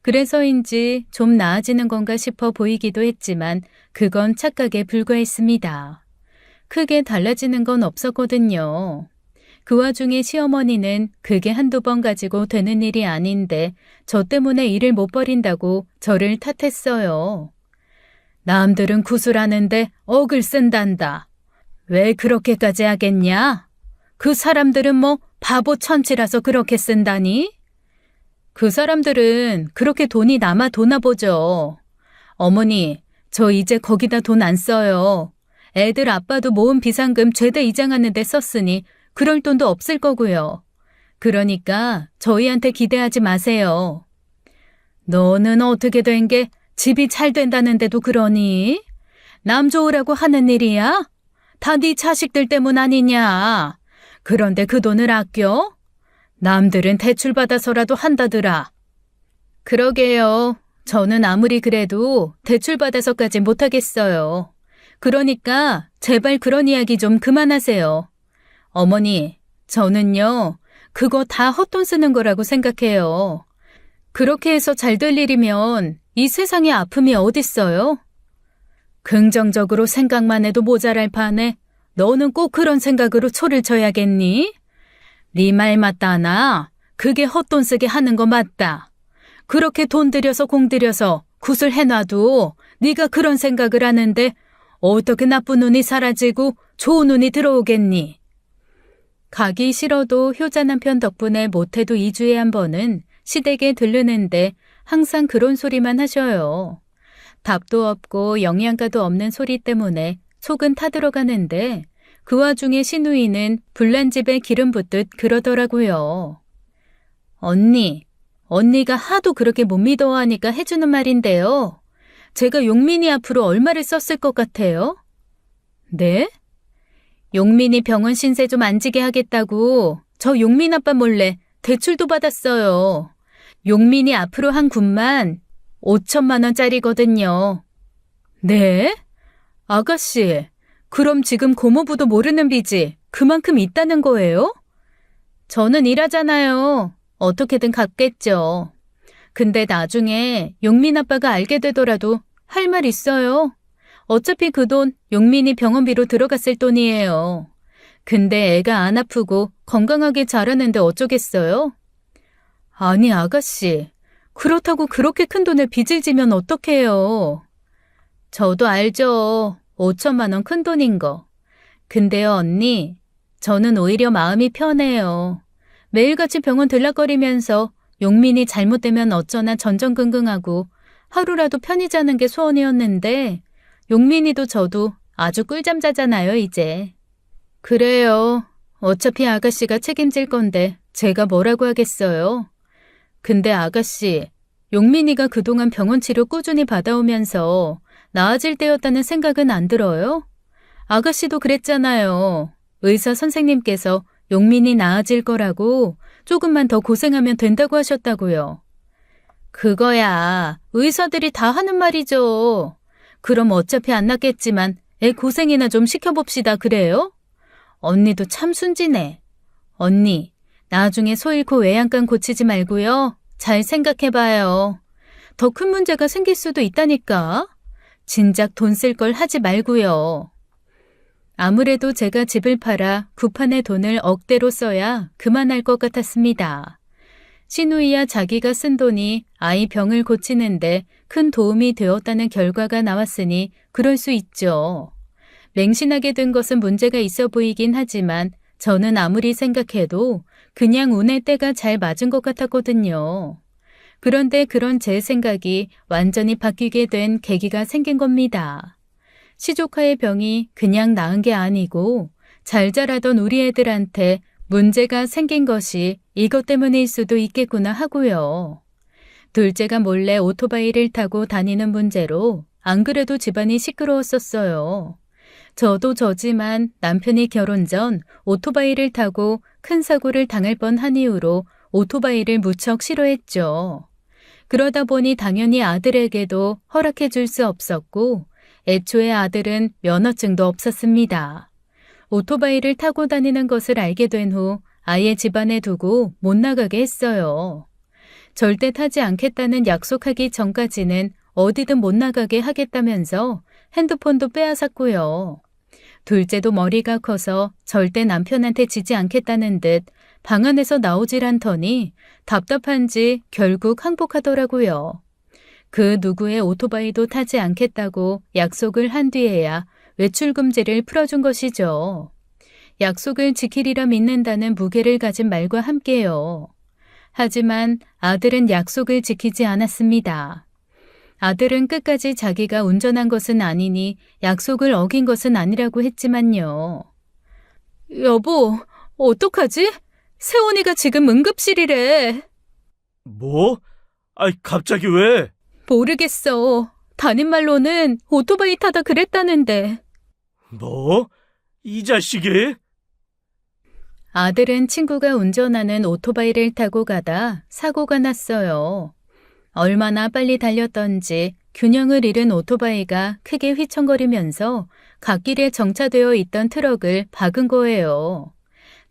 그래서인지 좀 나아지는 건가 싶어 보이기도 했지만 그건 착각에 불과했습니다. 크게 달라지는 건 없었거든요. 그 와중에 시어머니는 그게 한두 번 가지고 되는 일이 아닌데 저 때문에 일을 못 벌인다고 저를 탓했어요. 남들은 구슬하는데 억을 쓴단다. 왜 그렇게까지 하겠냐? 그 사람들은 뭐 바보 천치라서 그렇게 쓴다니? 그 사람들은 그렇게 돈이 남아 도나 보죠. 어머니, 저 이제 거기다 돈 안 써요. 애들 아빠도 모은 비상금 죄다 이장하는 데 썼으니 그럴 돈도 없을 거고요. 그러니까 저희한테 기대하지 마세요. 너는 어떻게 된 게 집이 잘 된다는데도 그러니? 남 좋으라고 하는 일이야? 다 네 자식들 때문 아니냐? 그런데 그 돈을 아껴? 남들은 대출받아서라도 한다더라. 그러게요. 저는 아무리 그래도 대출받아서까지 못하겠어요. 그러니까 제발 그런 이야기 좀 그만하세요. 어머니, 저는요, 그거 다 헛돈 쓰는 거라고 생각해요. 그렇게 해서 잘 될 일이면 이 세상에 아픔이 어딨어요? 긍정적으로 생각만 해도 모자랄 판에 너는 꼭 그런 생각으로 초를 쳐야겠니? 네 말 맞다나? 그게 헛돈 쓰게 하는 거 맞다. 그렇게 돈 들여서 공 들여서 굿을 해놔도 네가 그런 생각을 하는데 어떻게 나쁜 운이 사라지고 좋은 운이 들어오겠니? 가기 싫어도 효자 남편 덕분에 못해도 2주에 한 번은 시댁에 들르는데 항상 그런 소리만 하셔요. 답도 없고 영양가도 없는 소리 때문에 속은 타들어가는데 그 와중에 시누이는 불난 집에 기름 붓듯 그러더라고요. 언니가 하도 그렇게 못 믿어하니까 해주는 말인데요. 제가 용민이 앞으로 얼마를 썼을 것 같아요? 네? 용민이 병원 신세 좀 안 지게 하겠다고 저 용민 아빠 몰래 대출도 받았어요. 용민이 앞으로 한 굿만 5천만 원짜리거든요. 네? 아가씨, 그럼 지금 고모부도 모르는 빚이 그만큼 있다는 거예요? 저는 일하잖아요. 어떻게든 갚겠죠. 근데 나중에 용민 아빠가 알게 되더라도 할 말 있어요. 어차피 그 돈 용민이 병원비로 들어갔을 돈이에요. 근데 애가 안 아프고 건강하게 자라는데 어쩌겠어요? 아니 아가씨, 그렇다고 그렇게 큰 돈을 빚을 지면 어떡해요? 저도 알죠. 5천만 원 큰 돈인 거. 근데요 언니, 저는 오히려 마음이 편해요. 매일같이 병원 들락거리면서 용민이 잘못되면 어쩌나 전전긍긍하고 하루라도 편히 자는 게 소원이었는데 용민이도 저도 아주 꿀잠 자잖아요, 이제. 그래요. 어차피 아가씨가 책임질 건데 제가 뭐라고 하겠어요. 근데 아가씨, 용민이가 그동안 병원 치료 꾸준히 받아오면서 나아질 때였다는 생각은 안 들어요? 아가씨도 그랬잖아요. 의사 선생님께서 용민이 나아질 거라고 조금만 더 고생하면 된다고 하셨다고요. 그거야 의사들이 다 하는 말이죠. 그럼 어차피 안 낫겠지만 애 고생이나 좀 시켜봅시다 그래요? 언니도 참 순진해. 언니, 나중에 소 잃고 외양간 고치지 말고요. 잘 생각해봐요. 더 큰 문제가 생길 수도 있다니까. 진작 돈 쓸 걸 하지 말고요. 아무래도 제가 집을 팔아 구판의 돈을 억대로 써야 그만할 것 같았습니다. 시누이야 자기가 쓴 돈이 아이 병을 고치는데 큰 도움이 되었다는 결과가 나왔으니 그럴 수 있죠. 맹신하게 된 것은 문제가 있어 보이긴 하지만 저는 아무리 생각해도 그냥 운의 때가 잘 맞은 것 같았거든요. 그런데 그런 제 생각이 완전히 바뀌게 된 계기가 생긴 겁니다. 시조카의 병이 그냥 나은 게 아니고 잘 자라던 우리 애들한테 문제가 생긴 것이 이것 때문일 수도 있겠구나 하고요. 둘째가 몰래 오토바이를 타고 다니는 문제로 안 그래도 집안이 시끄러웠었어요. 저도 저지만 남편이 결혼 전 오토바이를 타고 큰 사고를 당할 뻔한 이후로 오토바이를 무척 싫어했죠. 그러다 보니 당연히 아들에게도 허락해 줄 수 없었고 애초에 아들은 면허증도 없었습니다. 오토바이를 타고 다니는 것을 알게 된 후 아예 집안에 두고 못 나가게 했어요. 절대 타지 않겠다는 약속하기 전까지는 어디든 못 나가게 하겠다면서 핸드폰도 빼앗았고요. 둘째도 머리가 커서 절대 남편한테 지지 않겠다는 듯 방 안에서 나오질 않더니 답답한지 결국 항복하더라고요. 그 누구의 오토바이도 타지 않겠다고 약속을 한 뒤에야 외출 금지를 풀어준 것이죠. 약속을 지키리라 믿는다는 무게를 가진 말과 함께요. 하지만 아들은 약속을 지키지 않았습니다. 아들은 끝까지 자기가 운전한 것은 아니니 약속을 어긴 것은 아니라고 했지만요. 여보, 어떡하지? 세원이가 지금 응급실이래. 뭐? 아이, 갑자기 왜? 모르겠어. 담임말로는 오토바이 타다 그랬다는데. 뭐? 이 자식이? 아들은 친구가 운전하는 오토바이를 타고 가다 사고가 났어요. 얼마나 빨리 달렸던지 균형을 잃은 오토바이가 크게 휘청거리면서 갓길에 정차되어 있던 트럭을 박은 거예요.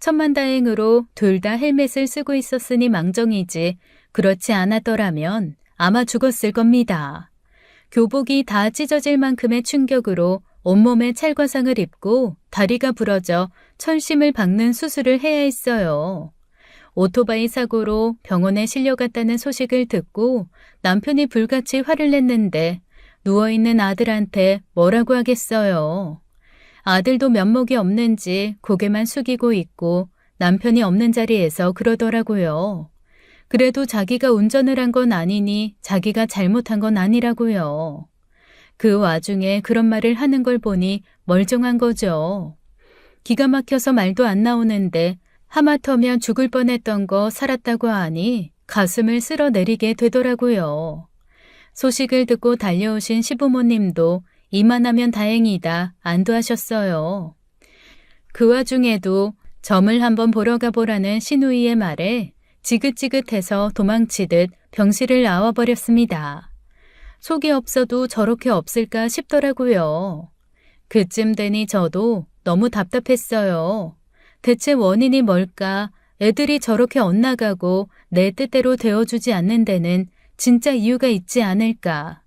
천만다행으로 둘 다 헬멧을 쓰고 있었으니 망정이지 그렇지 않았더라면 아마 죽었을 겁니다. 교복이 다 찢어질 만큼의 충격으로 온몸에 찰과상을 입고 다리가 부러져 철심을 박는 수술을 해야 했어요. 오토바이 사고로 병원에 실려갔다는 소식을 듣고 남편이 불같이 화를 냈는데 누워있는 아들한테 뭐라고 하겠어요. 아들도 면목이 없는지 고개만 숙이고 있고 남편이 없는 자리에서 그러더라고요. 그래도 자기가 운전을 한 건 아니니 자기가 잘못한 건 아니라고요. 그 와중에 그런 말을 하는 걸 보니 멀쩡한 거죠. 기가 막혀서 말도 안 나오는데 하마터면 죽을 뻔했던 거 살았다고 하니 가슴을 쓸어내리게 되더라고요. 소식을 듣고 달려오신 시부모님도 이만하면 다행이다 안도하셨어요. 그 와중에도 점을 한번 보러 가보라는 시누이의 말에 지긋지긋해서 도망치듯 병실을 나와버렸습니다. 속이 없어도 저렇게 없을까 싶더라고요. 그쯤 되니 저도 너무 답답했어요. 대체 원인이 뭘까? 애들이 저렇게 엇나가고 내 뜻대로 되어주지 않는 데는 진짜 이유가 있지 않을까?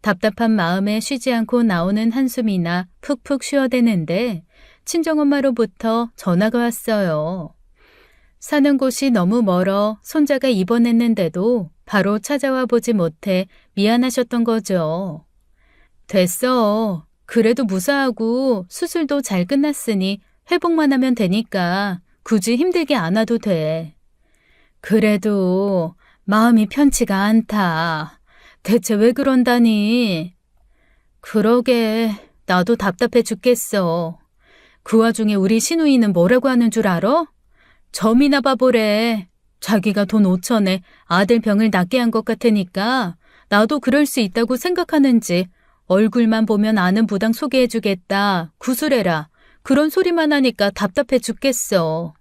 답답한 마음에 쉬지 않고 나오는 한숨이나 푹푹 쉬어대는데 친정엄마로부터 전화가 왔어요. 사는 곳이 너무 멀어 손자가 입원했는데도 바로 찾아와 보지 못해 미안하셨던 거죠. 됐어. 그래도 무사하고 수술도 잘 끝났으니 회복만 하면 되니까 굳이 힘들게 안 와도 돼. 그래도 마음이 편치가 않다. 대체 왜 그런다니? 그러게 나도 답답해 죽겠어. 그 와중에 우리 시누이는 뭐라고 하는 줄 알아? 점이나 봐보래. 자기가 돈 5천에 아들 병을 낫게 한 것 같으니까 나도 그럴 수 있다고 생각하는지 얼굴만 보면 아는 부당 소개해주겠다. 구술해라. 그런 소리만 하니까 답답해 죽겠어.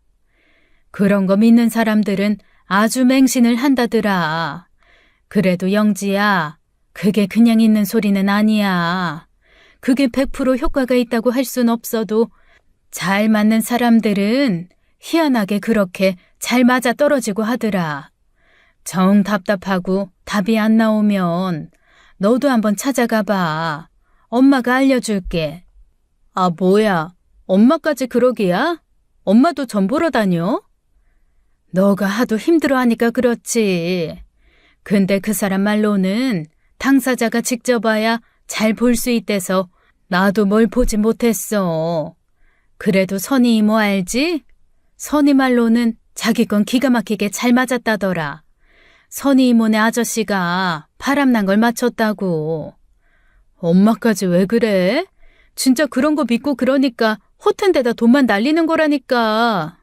그런 거 믿는 사람들은 아주 맹신을 한다더라. 그래도 영지야, 그게 그냥 있는 소리는 아니야. 그게 100% 효과가 있다고 할 순 없어도 잘 맞는 사람들은 희한하게 그렇게 잘 맞아 떨어지고 하더라. 정 답답하고 답이 안 나오면 너도 한번 찾아가 봐. 엄마가 알려줄게. 아, 뭐야? 엄마까지 그러기야? 엄마도 점 보러 다녀? 너가 하도 힘들어하니까 그렇지. 근데 그 사람 말로는 당사자가 직접 와야 잘 볼 수 있대서 나도 뭘 보지 못했어. 그래도 선희 이모 알지? 선희 말로는 자기 건 기가 막히게 잘 맞았다더라. 선희 이모네 아저씨가 바람난 걸 맞췄다고. 엄마까지 왜 그래? 진짜 그런 거 믿고 그러니까 허튼 데다 돈만 날리는 거라니까.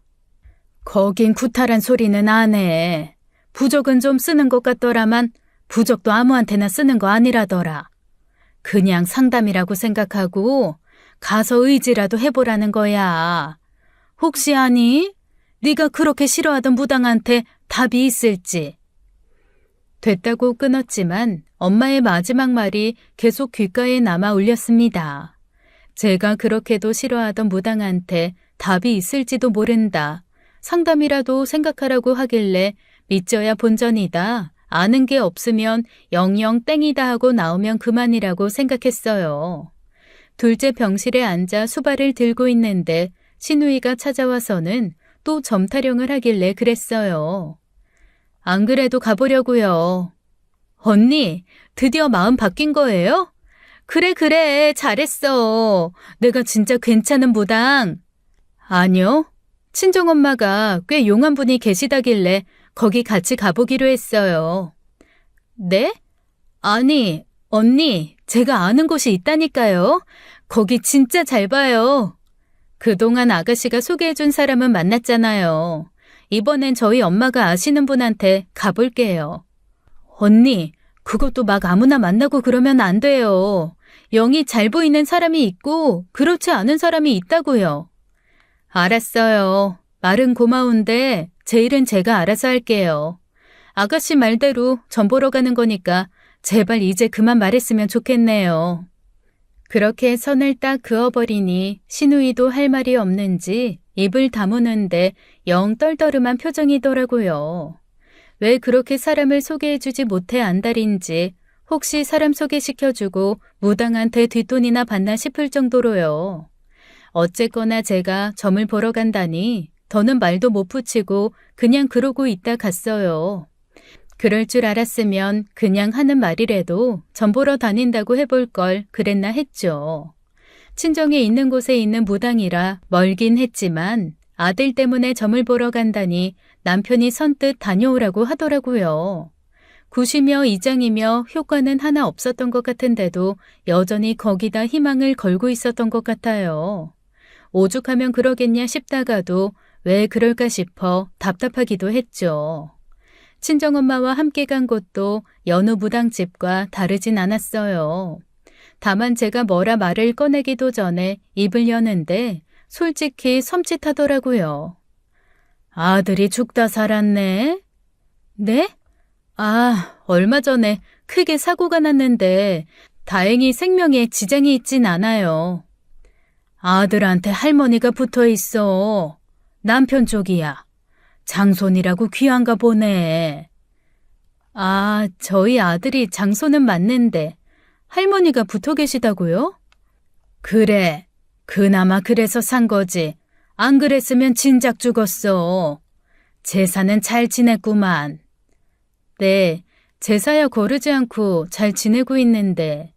거긴 구탈한 소리는 안 해. 부적은 좀 쓰는 것 같더라만 부적도 아무한테나 쓰는 거 아니라더라. 그냥 상담이라고 생각하고 가서 의지라도 해보라는 거야. 혹시 아니? 네가 그렇게 싫어하던 무당한테 답이 있을지. 됐다고 끊었지만 엄마의 마지막 말이 계속 귓가에 남아 울렸습니다. 제가 그렇게도 싫어하던 무당한테 답이 있을지도 모른다. 상담이라도 생각하라고 하길래 믿져야 본전이다. 아는 게 없으면 영영 땡이다 하고 나오면 그만이라고 생각했어요. 둘째 병실에 앉아 수발을 들고 있는데 시누이가 찾아와서는 또 점 타령을 하길래 그랬어요. 안 그래도 가보려고요. 언니, 드디어 마음 바뀐 거예요? 그래, 잘했어. 내가 진짜 괜찮은 무당. 아니요. 친정엄마가 꽤 용한 분이 계시다길래 거기 같이 가보기로 했어요. 네? 아니, 언니, 제가 아는 곳이 있다니까요. 거기 진짜 잘 봐요. 그동안 아가씨가 소개해준 사람은 만났잖아요. 이번엔 저희 엄마가 아시는 분한테 가볼게요. 언니, 그것도 막 아무나 만나고 그러면 안 돼요. 영이 잘 보이는 사람이 있고 그렇지 않은 사람이 있다고요. 알았어요. 말은 고마운데 제 일은 제가 알아서 할게요. 아가씨 말대로 전 보러 가는 거니까 제발 이제 그만 말했으면 좋겠네요. 그렇게 선을 딱 그어버리니 신우이도 할 말이 없는지 입을 다무는데 영 떨떠름한 표정이더라고요. 왜 그렇게 사람을 소개해주지 못해 안달인지 혹시 사람 소개시켜주고 무당한테 뒷돈이나 받나 싶을 정도로요. 어쨌거나 제가 점을 보러 간다니 더는 말도 못 붙이고 그냥 그러고 있다 갔어요. 그럴 줄 알았으면 그냥 하는 말이라도 점 보러 다닌다고 해볼 걸 그랬나 했죠. 친정에 있는 곳에 있는 무당이라 멀긴 했지만 아들 때문에 점을 보러 간다니 남편이 선뜻 다녀오라고 하더라고요. 굿이며 이장이며 효과는 하나 없었던 것 같은데도 여전히 거기다 희망을 걸고 있었던 것 같아요. 오죽하면 그러겠냐 싶다가도 왜 그럴까 싶어 답답하기도 했죠. 친정엄마와 함께 간 곳도 여느 무당집과 다르진 않았어요. 다만 제가 뭐라 말을 꺼내기도 전에 입을 여는데 솔직히 섬찟하더라고요. 아들이 죽다 살았네? 네? 얼마 전에 크게 사고가 났는데 다행히 생명에 지장이 있진 않아요. 아들한테 할머니가 붙어 있어. 남편 쪽이야. 장손이라고 귀한가 보네. 저희 아들이 장손은 맞는데 할머니가 붙어 계시다고요? 그래. 그나마 그래서 산 거지. 안 그랬으면 진작 죽었어. 제사는 잘 지냈구만. 네, 제사야 거르지 않고 잘 지내고 있는데.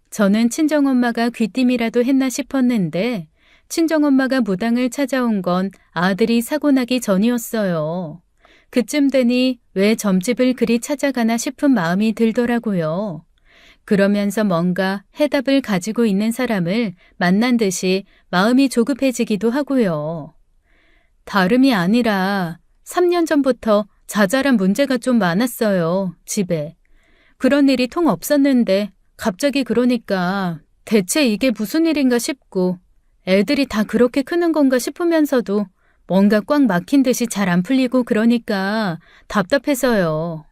저는 친정엄마가 귀띔이라도 했나 싶었는데 친정엄마가 무당을 찾아온 건 아들이 사고 나기 전이었어요. 그쯤 되니 왜 점집을 그리 찾아가나 싶은 마음이 들더라고요. 그러면서 뭔가 해답을 가지고 있는 사람을 만난 듯이 마음이 조급해지기도 하고요. 다름이 아니라 3년 전부터 자잘한 문제가 좀 많았어요, 집에. 그런 일이 통 없었는데 갑자기 그러니까 대체 이게 무슨 일인가 싶고 애들이 다 그렇게 크는 건가 싶으면서도 뭔가 꽉 막힌 듯이 잘 안 풀리고 그러니까 답답해서요.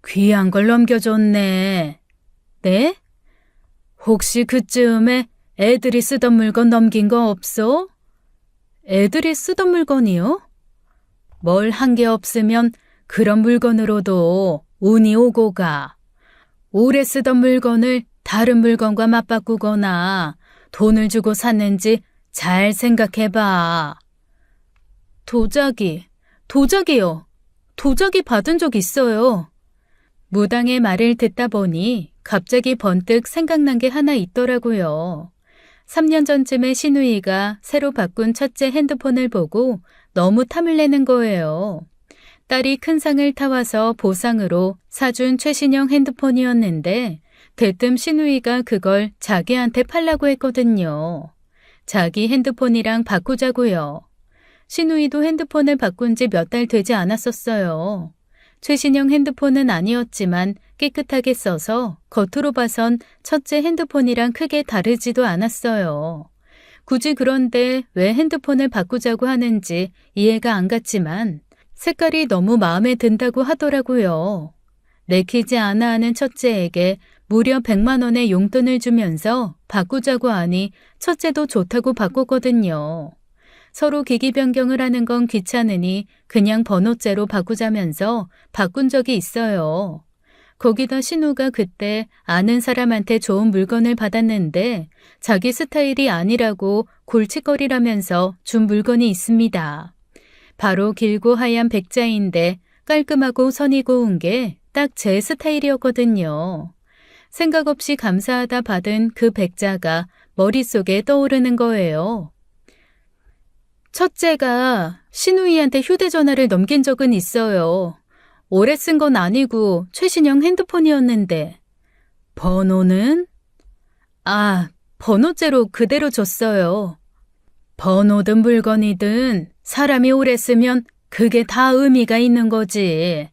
귀한 걸 넘겨줬네. 네? 혹시 그쯤에 애들이 쓰던 물건 넘긴 거 없어? 애들이 쓰던 물건이요? 뭘 한 게 없으면 그런 물건으로도 운이 오고 가. 오래 쓰던 물건을 다른 물건과 맞바꾸거나 돈을 주고 샀는지 잘 생각해봐. 도자기요. 도자기 받은 적 있어요. 무당의 말을 듣다 보니 갑자기 번뜩 생각난 게 하나 있더라고요. 3년 전쯤에 시누이가 새로 바꾼 첫째 핸드폰을 보고 너무 탐을 내는 거예요. 딸이 큰 상을 타와서 보상으로 사준 최신형 핸드폰이었는데 대뜸 시누이가 그걸 자기한테 팔라고 했거든요. 자기 핸드폰이랑 바꾸자고요. 시누이도 핸드폰을 바꾼 지 몇 달 되지 않았었어요. 최신형 핸드폰은 아니었지만 깨끗하게 써서 겉으로 봐선 첫째 핸드폰이랑 크게 다르지도 않았어요. 굳이 그런데 왜 핸드폰을 바꾸자고 하는지 이해가 안 갔지만 색깔이 너무 마음에 든다고 하더라고요. 내키지 않아 하는 첫째에게 무려 100만 원의 용돈을 주면서 바꾸자고 하니 첫째도 좋다고 바꿨거든요. 서로 기기 변경을 하는 건 귀찮으니 그냥 번호째로 바꾸자면서 바꾼 적이 있어요. 거기다 신우가 그때 아는 사람한테 좋은 물건을 받았는데 자기 스타일이 아니라고 골칫거리라면서 준 물건이 있습니다. 바로 길고 하얀 백자인데 깔끔하고 선이 고운 게 딱 제 스타일이었거든요. 생각 없이 감사하다 받은 그 백자가 머릿속에 떠오르는 거예요. 첫째가 신우이한테 휴대전화를 넘긴 적은 있어요. 오래 쓴 건 아니고 최신형 핸드폰이었는데. 번호는? 번호째로 그대로 줬어요. 번호든 물건이든 사람이 오래 쓰면 그게 다 의미가 있는 거지.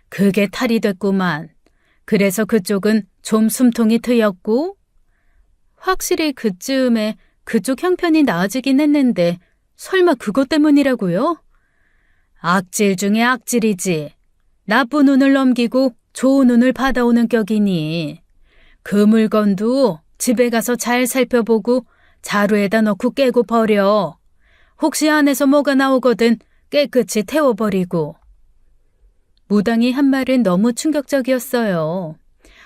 그게 탈이 됐구만. 그래서 그쪽은 좀 숨통이 트였고? 확실히 그쯤에 그쪽 형편이 나아지긴 했는데 설마 그것 때문이라고요? 악질 중에 악질이지. 나쁜 운을 넘기고 좋은 운을 받아오는 격이니 그 물건도 집에 가서 잘 살펴보고 자루에다 넣고 깨고 버려. 혹시 안에서 뭐가 나오거든 깨끗이 태워버리고. 무당이 한 말은 너무 충격적이었어요.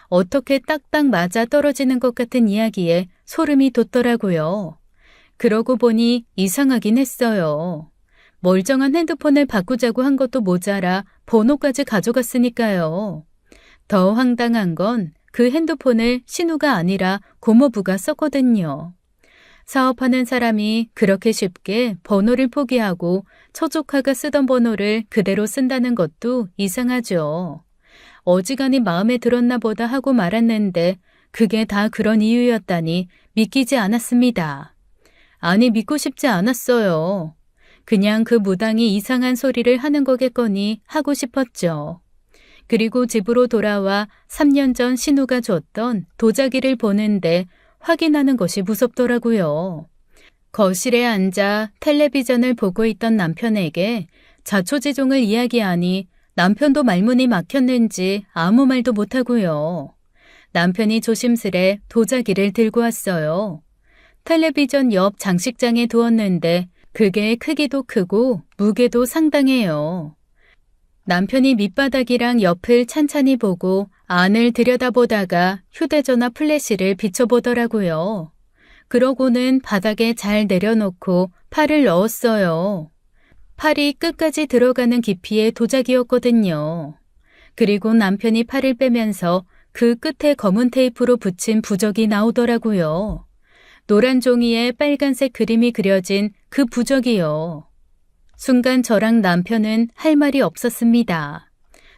어떻게 딱딱 맞아 떨어지는 것 같은 이야기에 소름이 돋더라고요. 그러고 보니 이상하긴 했어요. 멀쩡한 핸드폰을 바꾸자고 한 것도 모자라 번호까지 가져갔으니까요. 더 황당한 건 그 핸드폰을 신우가 아니라 고모부가 썼거든요. 사업하는 사람이 그렇게 쉽게 번호를 포기하고 처조카가 쓰던 번호를 그대로 쓴다는 것도 이상하죠. 어지간히 마음에 들었나 보다 하고 말았는데 그게 다 그런 이유였다니 믿기지 않았습니다. 아니 믿고 싶지 않았어요. 그냥 그 무당이 이상한 소리를 하는 거겠거니 하고 싶었죠. 그리고 집으로 돌아와 3년 전 신우가 줬던 도자기를 보는데 확인하는 것이 무섭더라고요. 거실에 앉아 텔레비전을 보고 있던 남편에게 자초지종을 이야기하니 남편도 말문이 막혔는지 아무 말도 못하고요. 남편이 조심스레 도자기를 들고 왔어요. 텔레비전 옆 장식장에 두었는데 그게 크기도 크고 무게도 상당해요. 남편이 밑바닥이랑 옆을 찬찬히 보고 안을 들여다보다가 휴대전화 플래시를 비춰보더라고요. 그러고는 바닥에 잘 내려놓고 팔을 넣었어요. 팔이 끝까지 들어가는 깊이의 도자기였거든요. 그리고 남편이 팔을 빼면서 그 끝에 검은 테이프로 붙인 부적이 나오더라고요. 노란 종이에 빨간색 그림이 그려진 그 부적이요. 순간 저랑 남편은 할 말이 없었습니다.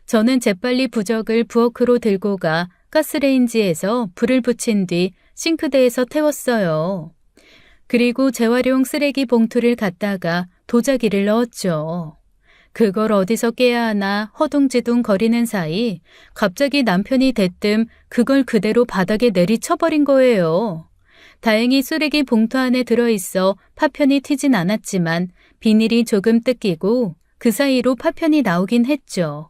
저는 재빨리 부적을 부엌으로 들고 가 가스레인지에서 불을 붙인 뒤 싱크대에서 태웠어요. 그리고 재활용 쓰레기 봉투를 갖다가 도자기를 넣었죠. 그걸 어디서 깨야 하나 허둥지둥 거리는 사이 갑자기 남편이 대뜸 그걸 그대로 바닥에 내리쳐버린 거예요. 다행히 쓰레기 봉투 안에 들어있어 파편이 튀진 않았지만 비닐이 조금 뜯기고 그 사이로 파편이 나오긴 했죠.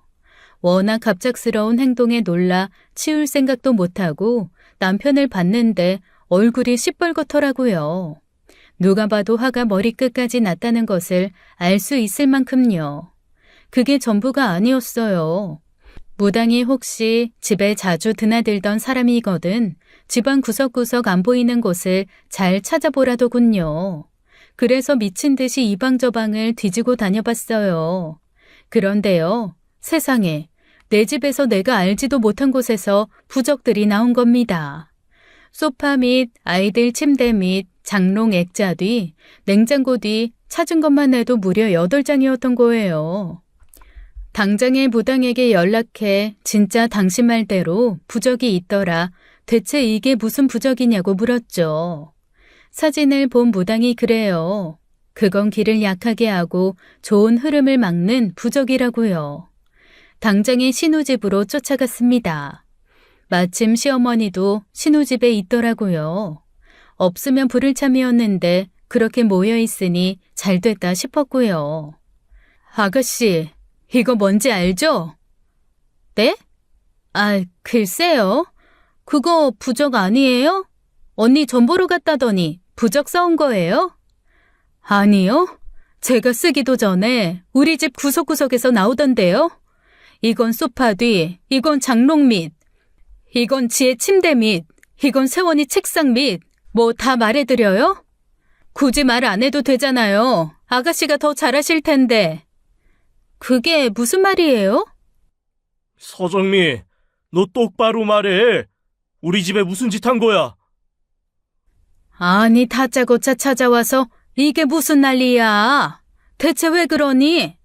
워낙 갑작스러운 행동에 놀라 치울 생각도 못하고 남편을 봤는데 얼굴이 시뻘겋더라고요. 누가 봐도 화가 머리끝까지 났다는 것을 알 수 있을 만큼요. 그게 전부가 아니었어요. 무당이 혹시 집에 자주 드나들던 사람이거든 집안 구석구석 안 보이는 곳을 잘 찾아보라더군요. 그래서 미친 듯이 이방저방을 뒤지고 다녀봤어요. 그런데요, 세상에 내 집에서 내가 알지도 못한 곳에서 부적들이 나온 겁니다. 소파 및 아이들 침대 및 장롱 액자 뒤, 냉장고 뒤 찾은 것만 해도 무려 8장이었던 거예요. 당장에 무당에게 연락해 진짜 당신 말대로 부적이 있더라. 대체 이게 무슨 부적이냐고 물었죠. 사진을 본 무당이 그래요. 그건 길을 약하게 하고 좋은 흐름을 막는 부적이라고요. 당장에 신우집으로 쫓아갔습니다. 마침 시어머니도 신우집에 있더라고요. 없으면 부를 참이었는데 그렇게 모여있으니 잘됐다 싶었고요. 아가씨, 이거 뭔지 알죠? 네? 아, 글쎄요. 그거 부적 아니에요? 언니 전 보러 갔다더니 부적 써온 거예요? 아니요. 제가 쓰기도 전에 우리 집 구석구석에서 나오던데요. 이건 소파 뒤, 이건 장롱 밑, 이건 지혜 침대 밑, 이건 세원이 책상 밑, 뭐 다 말해드려요? 굳이 말 안 해도 되잖아요. 아가씨가 더 잘하실 텐데. 그게 무슨 말이에요? 서정미, 너 똑바로 말해. 우리 집에 무슨 짓 한 거야? 아니 다짜고짜 찾아와서 이게 무슨 난리야. 대체 왜 그러니?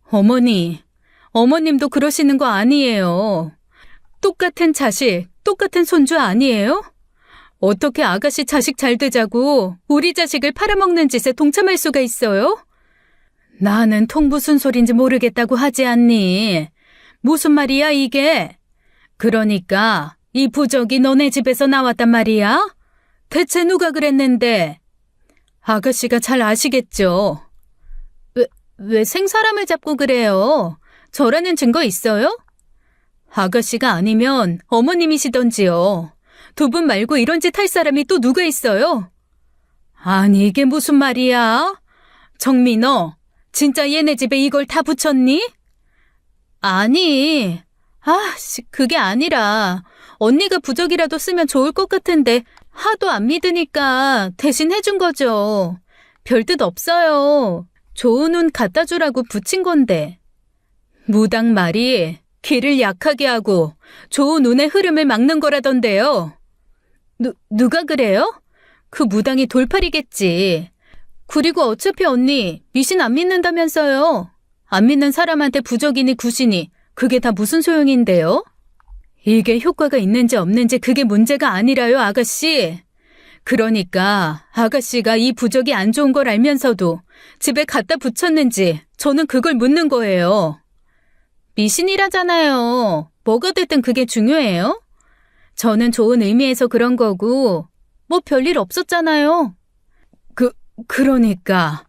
어머니, 어머님도 그러시는 거 아니에요. 똑같은 자식, 똑같은 손주 아니에요? 어떻게 아가씨 자식 잘 되자고 우리 자식을 팔아먹는 짓에 동참할 수가 있어요? 나는 통 무슨 소린지 모르겠다고 하지 않니? 무슨 말이야 이게? 그러니까 이 부적이 너네 집에서 나왔단 말이야? 대체 누가 그랬는데? 아가씨가 잘 아시겠죠? 왜 생사람을 잡고 그래요? 저라는 증거 있어요? 아가씨가 아니면 어머님이시던지요. 두 분 말고 이런 짓 할 사람이 또 누가 있어요? 아니, 이게 무슨 말이야? 정미, 너 진짜 얘네 집에 이걸 다 붙였니? 아니, 그게 아니라 언니가 부적이라도 쓰면 좋을 것 같은데 하도 안 믿으니까 대신 해준 거죠. 별뜻 없어요. 좋은 운 갖다 주라고 붙인 건데. 무당 말이 길을 약하게 하고 좋은 운의 흐름을 막는 거라던데요. 누가 그래요? 그 무당이 돌팔이겠지. 그리고 어차피 언니 미신 안 믿는다면서요. 안 믿는 사람한테 부적이니 구신이 그게 다 무슨 소용인데요? 이게 효과가 있는지 없는지 그게 문제가 아니라요, 아가씨. 그러니까 아가씨가 이 부적이 안 좋은 걸 알면서도 집에 갖다 붙였는지 저는 그걸 묻는 거예요. 미신이라잖아요. 뭐가 됐든 그게 중요해요? 저는 좋은 의미에서 그런 거고 뭐 별일 없었잖아요. 그러니까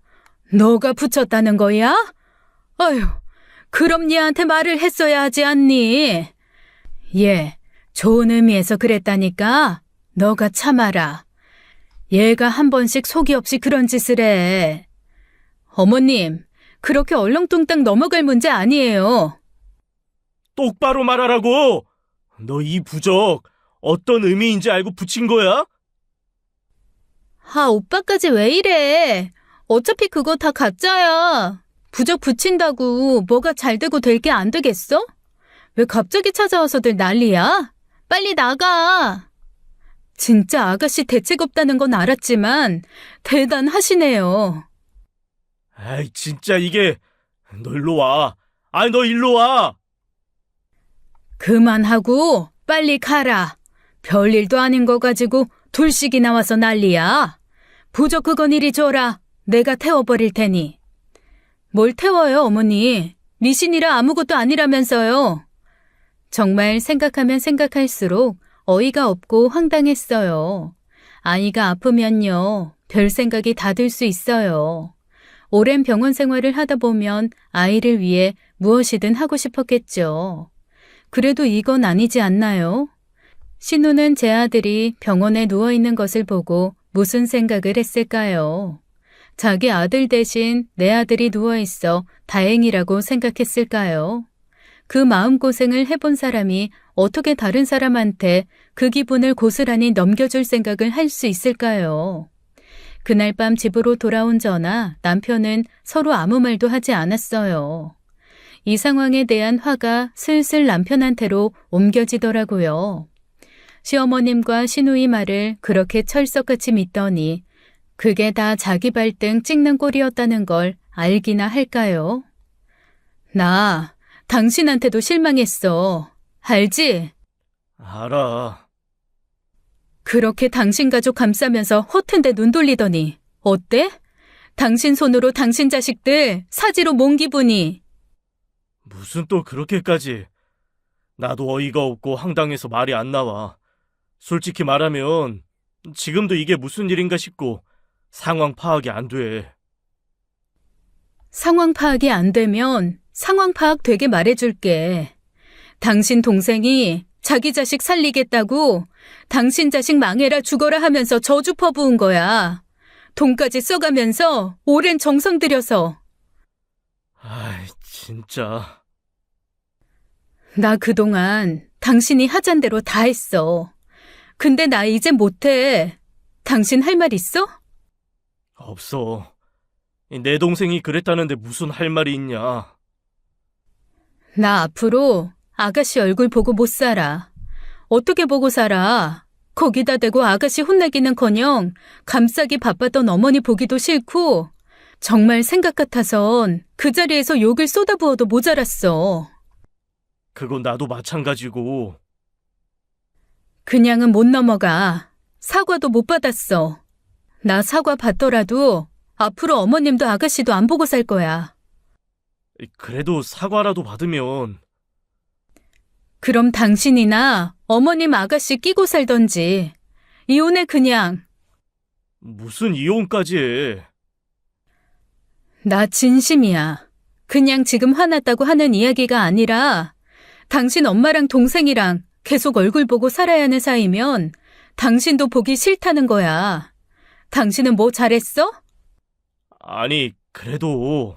너가 붙였다는 거야? 아휴, 그럼 얘한테 말을 했어야 하지 않니? 얘 좋은 의미에서 그랬다니까 너가 참아라. 얘가 한 번씩 속이 없이 그런 짓을 해. 어머님, 그렇게 얼렁뚱땅 넘어갈 문제 아니에요. 똑바로 말하라고! 너 이 부적 어떤 의미인지 알고 붙인 거야? 오빠까지 왜 이래? 어차피 그거 다 가짜야. 부적 붙인다고 뭐가 잘 되고 될 게 안 되겠어? 왜 갑자기 찾아와서들 난리야? 빨리 나가. 진짜 아가씨 대책 없다는 건 알았지만 대단하시네요. 아이, 진짜 이게... 너 일로 와. 아니, 너 일로 와. 그만하고 빨리 가라. 별일도 아닌 거 가지고 둘씩이 나와서 난리야. 부적 그건 이리 줘라. 내가 태워버릴 테니. 뭘 태워요, 어머니? 미신이라 아무것도 아니라면서요. 정말 생각하면 생각할수록 어이가 없고 황당했어요. 아이가 아프면요, 별 생각이 다 들 수 있어요. 오랜 병원 생활을 하다 보면 아이를 위해 무엇이든 하고 싶었겠죠. 그래도 이건 아니지 않나요? 신우는 제 아들이 병원에 누워있는 것을 보고 무슨 생각을 했을까요? 자기 아들 대신 내 아들이 누워있어 다행이라고 생각했을까요? 그 마음고생을 해본 사람이 어떻게 다른 사람한테 그 기분을 고스란히 넘겨줄 생각을 할 수 있을까요? 그날 밤 집으로 돌아온 저나 남편은 서로 아무 말도 하지 않았어요. 이 상황에 대한 화가 슬슬 남편한테로 옮겨지더라고요. 시어머님과 시누이 말을 그렇게 철석같이 믿더니 그게 다 자기 발등 찍는 꼴이었다는 걸 알기나 할까요? 나 당신한테도 실망했어. 알지? 알아. 그렇게 당신 가족 감싸면서 허튼데 눈 돌리더니 어때? 당신 손으로 당신 자식들 사지로 몬 기분이. 무슨 또 그렇게까지. 나도 어이가 없고 황당해서 말이 안 나와. 솔직히 말하면 지금도 이게 무슨 일인가 싶고 상황 파악이 안 돼. 상황 파악이 안 되면 상황 파악 되게 말해줄게. 당신 동생이 자기 자식 살리겠다고 당신 자식 망해라 죽어라 하면서 저주 퍼부은 거야. 돈까지 써가면서 오랜 정성 들여서. 아이, 진짜. 나 그동안 당신이 하잔 대로 다 했어. 근데 나 이제 못해. 당신 할 말 있어? 없어. 내 동생이 그랬다는데 무슨 할 말이 있냐. 나 앞으로 아가씨 얼굴 보고 못 살아. 어떻게 보고 살아? 거기다 대고 아가씨 혼내기는커녕 감싸기 바빴던 어머니 보기도 싫고 정말 생각 같아선 그 자리에서 욕을 쏟아부어도 모자랐어. 그건 나도 마찬가지고. 그냥은 못 넘어가. 사과도 못 받았어. 나 사과 받더라도 앞으로 어머님도 아가씨도 안 보고 살 거야. 그래도 사과라도 받으면. 그럼 당신이나 어머님 아가씨 끼고 살던지. 이혼해 그냥. 무슨 이혼까지 해. 나 진심이야. 그냥 지금 화났다고 하는 이야기가 아니라 당신 엄마랑 동생이랑 계속 얼굴 보고 살아야 하는 사이면 당신도 보기 싫다는 거야. 당신은 뭐 잘했어? 아니, 그래도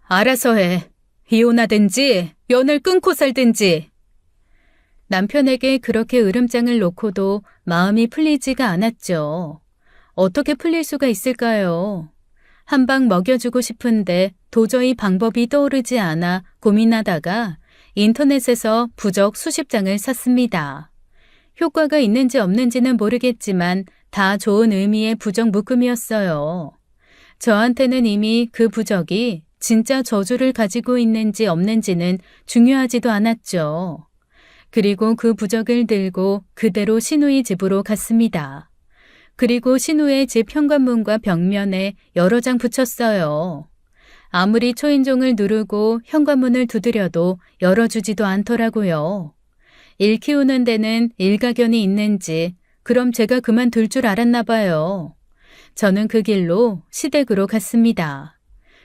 알아서 해. 이혼하든지 연을 끊고 살든지. 남편에게 그렇게 으름장을 놓고도 마음이 풀리지가 않았죠. 어떻게 풀릴 수가 있을까요? 한 방 먹여주고 싶은데 도저히 방법이 떠오르지 않아 고민하다가 인터넷에서 부적 수십 장을 샀습니다. 효과가 있는지 없는지는 모르겠지만 다 좋은 의미의 부적 묶음이었어요. 저한테는 이미 그 부적이 진짜 저주를 가지고 있는지 없는지는 중요하지도 않았죠. 그리고 그 부적을 들고 그대로 신우이 집으로 갔습니다. 그리고 신우의 집 현관문과 벽면에 여러 장 붙였어요. 아무리 초인종을 누르고 현관문을 두드려도 열어주지도 않더라고요. 일 키우는 데는 일가견이 있는지 그럼 제가 그만둘 줄 알았나 봐요. 저는 그 길로 시댁으로 갔습니다.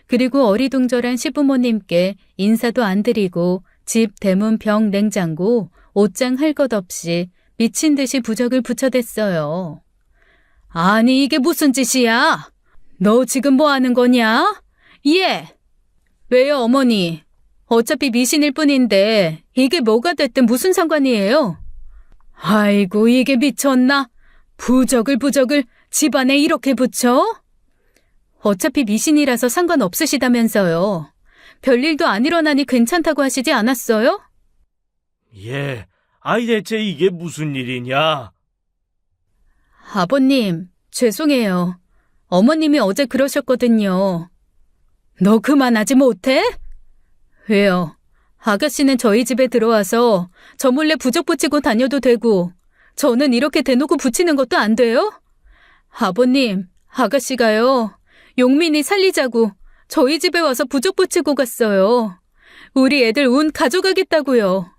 그리고 어리둥절한 시부모님께 인사도 안 드리고 집 대문 벽 냉장고 옷장 할 것 없이 미친 듯이 부적을 붙여댔어요. 아니 이게 무슨 짓이야? 너 지금 뭐 하는 거냐? 예. 왜요 어머니? 어차피 미신일 뿐인데 이게 뭐가 됐든 무슨 상관이에요? 아이고 이게 미쳤나? 부적을 집안에 이렇게 붙여? 어차피 미신이라서 상관없으시다면서요. 별일도 안 일어나니 괜찮다고 하시지 않았어요? 예, 아이 대체 이게 무슨 일이냐? 아버님, 죄송해요. 어머님이 어제 그러셨거든요. 너 그만하지 못해? 왜요? 아가씨는 저희 집에 들어와서 저 몰래 부적 붙이고 다녀도 되고 저는 이렇게 대놓고 붙이는 것도 안 돼요? 아버님, 아가씨가요. 용민이 살리자고 저희 집에 와서 부적 붙이고 갔어요. 우리 애들 운 가져가겠다고요.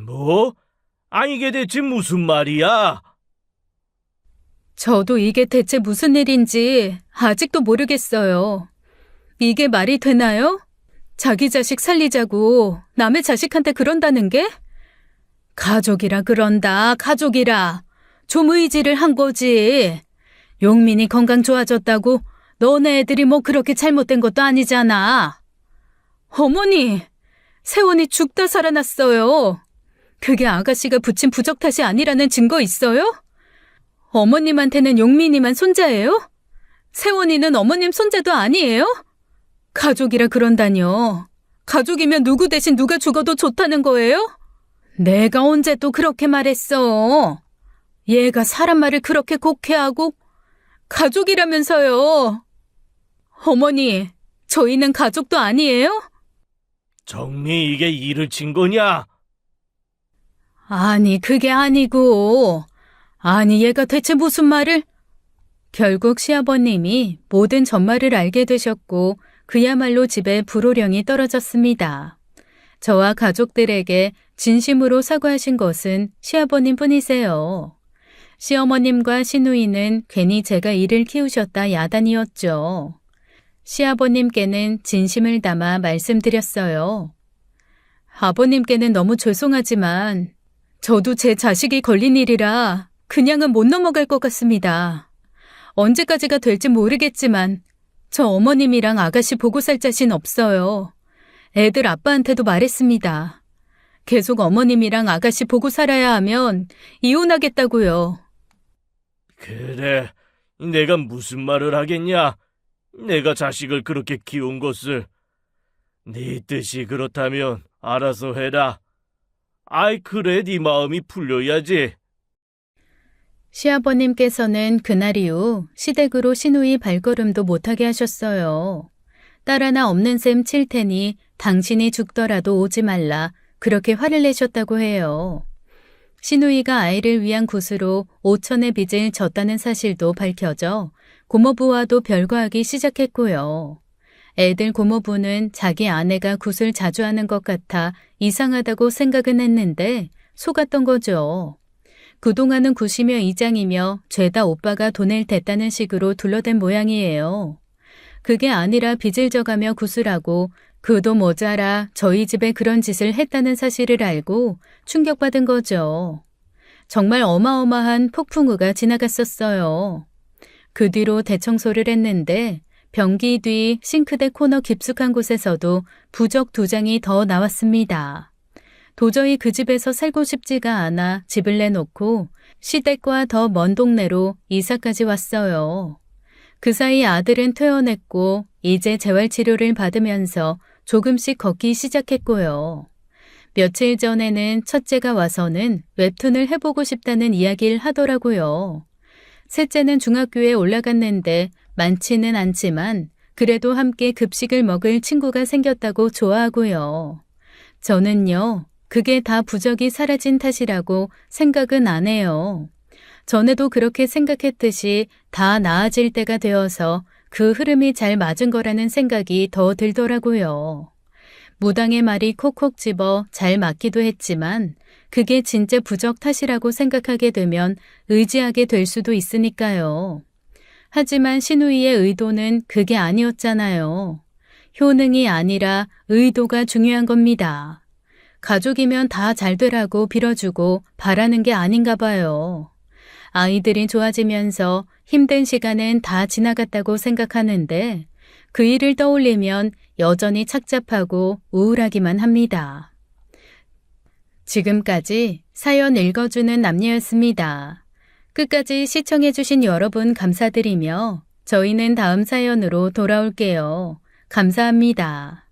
뭐? 아니 이게 대체 무슨 말이야? 저도 이게 대체 무슨 일인지 아직도 모르겠어요. 이게 말이 되나요? 자기 자식 살리자고 남의 자식한테 그런다는 게? 가족이라 그런다, 가족이라. 좀 의지를 한 거지. 용민이 건강 좋아졌다고 너네 애들이 뭐 그렇게 잘못된 것도 아니잖아. 어머니, 세원이 죽다 살아났어요. 그게 아가씨가 붙인 부적 탓이 아니라는 증거 있어요? 어머님한테는 용민이만 손자예요? 세원이는 어머님 손자도 아니에요? 가족이라 그런다뇨. 가족이면 누구 대신 누가 죽어도 좋다는 거예요? 내가 언제 또 그렇게 말했어. 얘가 사람 말을 그렇게 곡해하고 가족이라면서요. 어머니, 저희는 가족도 아니에요? 정미 이게 일을 친 거냐? 아니, 그게 아니고. 아니, 얘가 대체 무슨 말을? 결국 시아버님이 모든 전말을 알게 되셨고 그야말로 집에 불호령이 떨어졌습니다. 저와 가족들에게 진심으로 사과하신 것은 시아버님 뿐이세요. 시어머님과 시누이는 괜히 제가 일을 키우셨다 야단이었죠. 시아버님께는 진심을 담아 말씀드렸어요. 아버님께는 너무 죄송하지만 저도 제 자식이 걸린 일이라 그냥은 못 넘어갈 것 같습니다. 언제까지가 될지 모르겠지만 저 어머님이랑 아가씨 보고 살 자신 없어요. 애들 아빠한테도 말했습니다. 계속 어머님이랑 아가씨 보고 살아야 하면 이혼하겠다고요. 그래, 내가 무슨 말을 하겠냐? 내가 자식을 그렇게 키운 것을. 네 뜻이 그렇다면 알아서 해라. 아이 그래 네 마음이 풀려야지. 시아버님께서는 그날 이후 시댁으로 시누이 발걸음도 못하게 하셨어요. 딸 하나 없는 셈 칠 테니 당신이 죽더라도 오지 말라 그렇게 화를 내셨다고 해요. 시누이가 아이를 위한 굿으로 5천의 빚을 졌다는 사실도 밝혀져 고모부와도 별거하기 시작했고요. 애들 고모부는 자기 아내가 굿을 자주 하는 것 같아 이상하다고 생각은 했는데 속았던 거죠. 그동안은 굿이며 이장이며 죄다 오빠가 돈을 댔다는 식으로 둘러댄 모양이에요. 그게 아니라 빚을 져가며 구슬하고 그도 모자라 저희 집에 그런 짓을 했다는 사실을 알고 충격받은 거죠. 정말 어마어마한 폭풍우가 지나갔었어요. 그 뒤로 대청소를 했는데 변기 뒤 싱크대 코너 깊숙한 곳에서도 부적 2장이 더 나왔습니다. 도저히 그 집에서 살고 싶지가 않아 집을 내놓고 시댁과 더 먼 동네로 이사까지 왔어요. 그 사이 아들은 퇴원했고 이제 재활치료를 받으면서 조금씩 걷기 시작했고요. 며칠 전에는 첫째가 와서는 웹툰을 해보고 싶다는 이야기를 하더라고요. 셋째는 중학교에 올라갔는데 많지는 않지만 그래도 함께 급식을 먹을 친구가 생겼다고 좋아하고요. 저는요, 그게 다 부적이 사라진 탓이라고 생각은 안 해요. 전에도 그렇게 생각했듯이 다 나아질 때가 되어서 그 흐름이 잘 맞은 거라는 생각이 더 들더라고요. 무당의 말이 콕콕 집어 잘 맞기도 했지만 그게 진짜 부적 탓이라고 생각하게 되면 의지하게 될 수도 있으니까요. 하지만 신우이의 의도는 그게 아니었잖아요. 효능이 아니라 의도가 중요한 겁니다. 가족이면 다 잘 되라고 빌어주고 바라는 게 아닌가 봐요. 아이들이 좋아지면서 힘든 시간은 다 지나갔다고 생각하는데 그 일을 떠올리면 여전히 착잡하고 우울하기만 합니다. 지금까지 사연 읽어주는 남녀였습니다. 끝까지 시청해주신 여러분 감사드리며 저희는 다음 사연으로 돌아올게요. 감사합니다.